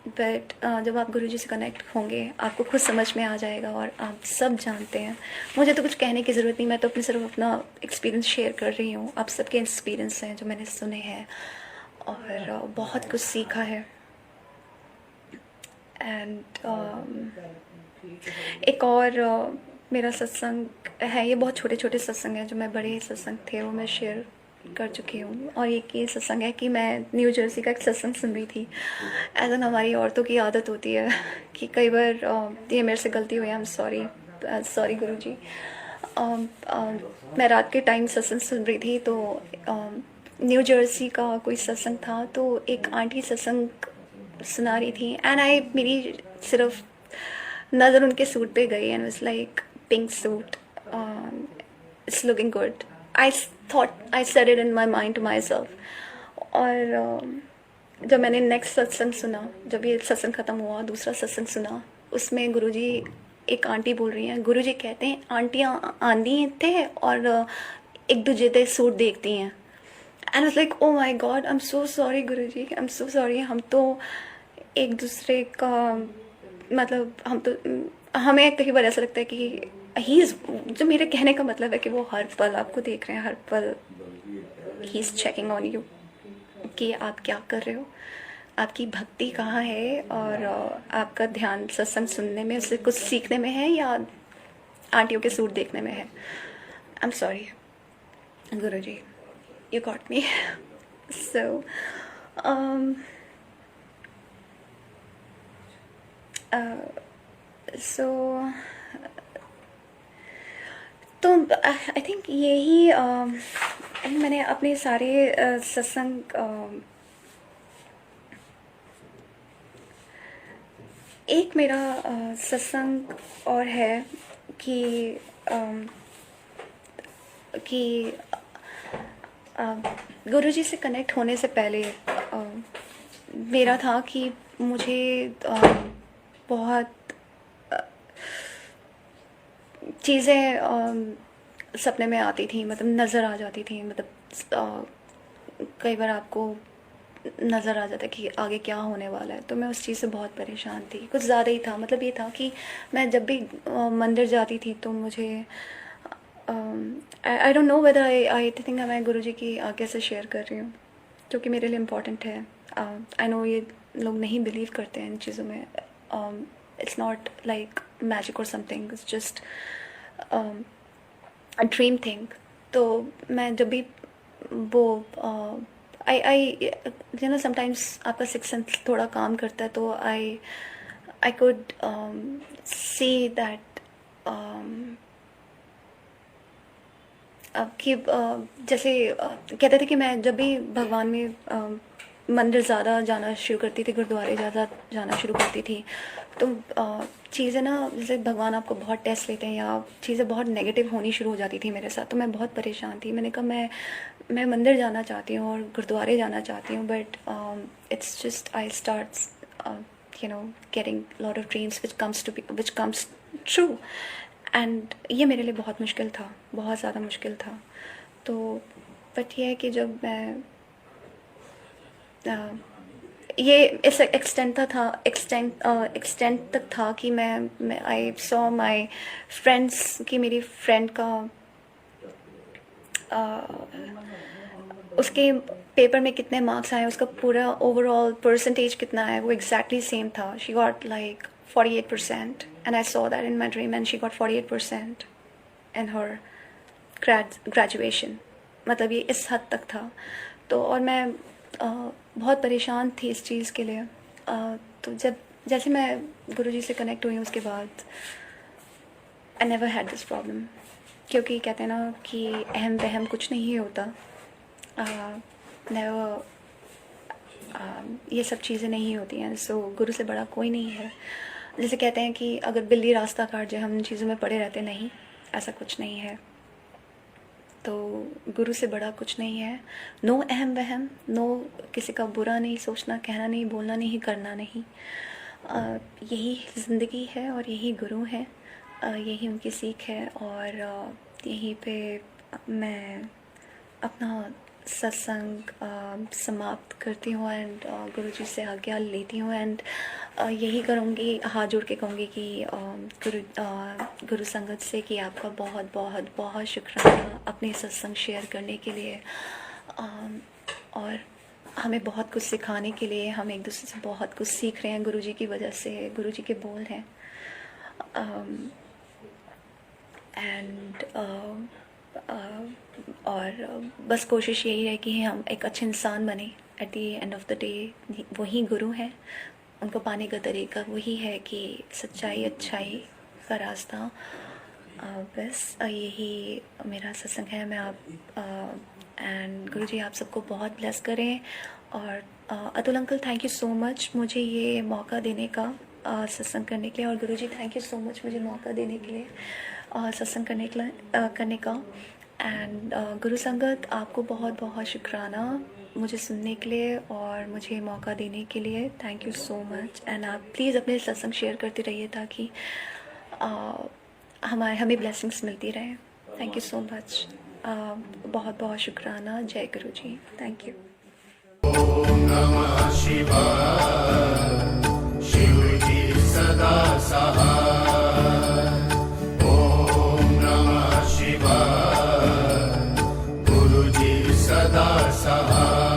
बट जब आप गुरुजी से कनेक्ट होंगे आपको खुद समझ में आ जाएगा, और आप सब जानते हैं। मुझे तो कुछ कहने की ज़रूरत नहीं, मैं तो अपने सिर्फ अपना एक्सपीरियंस शेयर कर रही हूँ। आप सबके एक्सपीरियंस हैं जो मैंने सुने हैं, और बहुत कुछ सीखा है। एंड एक और मेरा सत्संग है, ये बहुत छोटे छोटे सत्संग हैं, जो मैं बड़े सत्संग थे वो मैं शेयर कर चुकी हूँ। और एक ये सत्संग है कि मैं न्यू जर्सी का एक सत्संग सुन रही थी। एज एन हमारी औरतों की आदत होती है कि कई बार ये मेरे से गलती हुई, आई एम सॉरी गुरुजी। मैं रात के टाइम सत्संग सुन रही थी, तो न्यू जर्सी का कोई सत्संग था, तो एक आंटी सत्संग सुना रही थी, एंड मेरी सिर्फ नज़र उनके सूट पे गई, and was like pink suit, it's looking good. I said it in my mind to myself. और जब मैंने नेक्स्ट सत्संग सुना, जब ये सत्संग ख़त्म हुआ, दूसरा सत्संग सुना, उसमें गुरुजी, एक आंटी बोल रही हैं, गुरुजी कहते हैं आंटियाँ आंधी थे और एक दूजे ते सूट देखती हैं। And was like, oh my god, I am so sorry Guruji, I am so sorry. हम तो एक दूसरे का मतलब, हमें कई बार ऐसा लगता है कि जो मेरे कहने का मतलब है कि वो हर पल आपको देख रहे हैं, हर पल he is checking on you. कि आप क्या कर रहे हो, आपकी भक्ति कहाँ है, और आपका ध्यान सत्संग सुनने में, उससे कुछ सीखने में है, या आंटियों के सूट देखने में है। I am sorry Guruji, you got me. So तो आई थिंक यही मैंने अपने सारे सत्संग एक मेरा सत्संग और है कि कि गुरुजी से कनेक्ट होने से पहले मेरा था कि मुझे बहुत चीज़ें सपने में आती थी, मतलब नज़र आ जाती थी, मतलब कई बार आपको नज़र आ जाता है कि आगे क्या होने वाला है। तो मैं उस चीज़ से बहुत परेशान थी, कुछ ज़्यादा ही था। मतलब ये था कि मैं जब भी मंदिर जाती थी तो मुझे I don't know whether I think मैं गुरुजी की आगे से शेयर कर रही हूँ, क्योंकि मेरे लिए इम्पोर्टेंट है। आई नो ये लोग नहीं बिलीव करते हैं इन चीज़ों में। इट्स नॉट लाइक मैजिक और something, it's just a dream thing. तो मैं जब भी वो आई यू नो समटाइम्स आपका सिक्स सेंस थोड़ा काम करता है, तो आई कुड सी दैट कि जैसे कहते थे कि मैं जब भी भगवान में मंदिर ज़्यादा जाना शुरू करती थी, गुरुद्वारे ज़्यादा जाना शुरू करती थी, तो चीज़ें ना, जैसे भगवान आपको बहुत टेस्ट लेते हैं या चीज़ें बहुत नेगेटिव होनी शुरू हो जाती थी मेरे साथ। तो मैं बहुत परेशान थी। मैंने कहा मैं मंदिर जाना चाहती हूँ और गुरुद्वारे जाना चाहती हूँ, but it's just I start you know getting lot of dreams which comes true. And ये मेरे लिए बहुत मुश्किल था, बहुत ज़्यादा मुश्किल था। तो बट ये है कि जब मैं ये इस एक्सटेंट तक था कि मैं आई सॉ माई फ्रेंड्स कि मेरी फ्रेंड का उसके पेपर में कितने मार्क्स आए, उसका पूरा ओवरऑल परसेंटेज कितना है, वो एग्जैक्टली सेम था। She got like 48% and I saw that in my dream, and she got 48% in her graduation। मतलब ये इस हद तक था। तो और मैं बहुत परेशान थी इस चीज़ के लिए। तो जैसे मैं गुरुजी से कनेक्ट हुई उसके बाद I never had this problem, क्योंकि कहते हैं ना कि अहम वहम कुछ नहीं होता। नेवर ये सब चीज़ें नहीं होती हैं। सो गुरु से बड़ा कोई नहीं है। जैसे कहते हैं कि अगर बिल्ली रास्ता काट जाए, हम चीज़ों में पड़े रहते, नहीं, ऐसा कुछ नहीं है। तो गुरु से बड़ा कुछ नहीं है। नो अहम वहम, नो किसी का बुरा नहीं सोचना, कहना नहीं, बोलना नहीं, करना नहीं। यही ज़िंदगी है और यही गुरु है, यही उनकी सीख है। और यहीं पे मैं अपना सत्संग समाप्त करती हूँ एंड गुरुजी से आज्ञा लेती हूँ। एंड यही करूँगी, हाथ जोड़ के कहूँगी कि गुरु संगत से कि आपका बहुत बहुत बहुत शुक्राना अपने सत्संग शेयर करने के लिए, और हमें बहुत कुछ सिखाने के लिए। हम एक दूसरे से बहुत कुछ सीख रहे हैं गुरुजी की वजह से, गुरुजी के बोल हैं। और बस कोशिश यही है कि हम एक अच्छे इंसान बने। At the end of the day वही गुरु हैं, उनको पाने का तरीका वही है कि सच्चाई अच्छाई का रास्ता। बस यही मेरा सत्संग है। मैं आप एंड गुरुजी आप सबको बहुत ब्लेस करें। और Atul uncle, thank you so much मुझे ये मौका देने का सत्संग करने के लिए। और गुरुजी थैंक यू सो मच मुझे मौका देने के लिए सत्संग करने का। एंड गुरु संगत, आपको बहुत बहुत शुक्राना मुझे सुनने के लिए और मुझे मौका देने के लिए। Thank you so much. And आप प्लीज़ अपने सत्संग शेयर करते रहिए ताकि हमें ब्लेसिंग्स मिलती रहे। Thank you so much. बहुत बहुत शुक्राना। जय गुरु जी। Thank you. ओम नमः शिवाय। शिव जी सदा सहाय। ओम नमः शिवाय। गुरु जी सदा सहाय।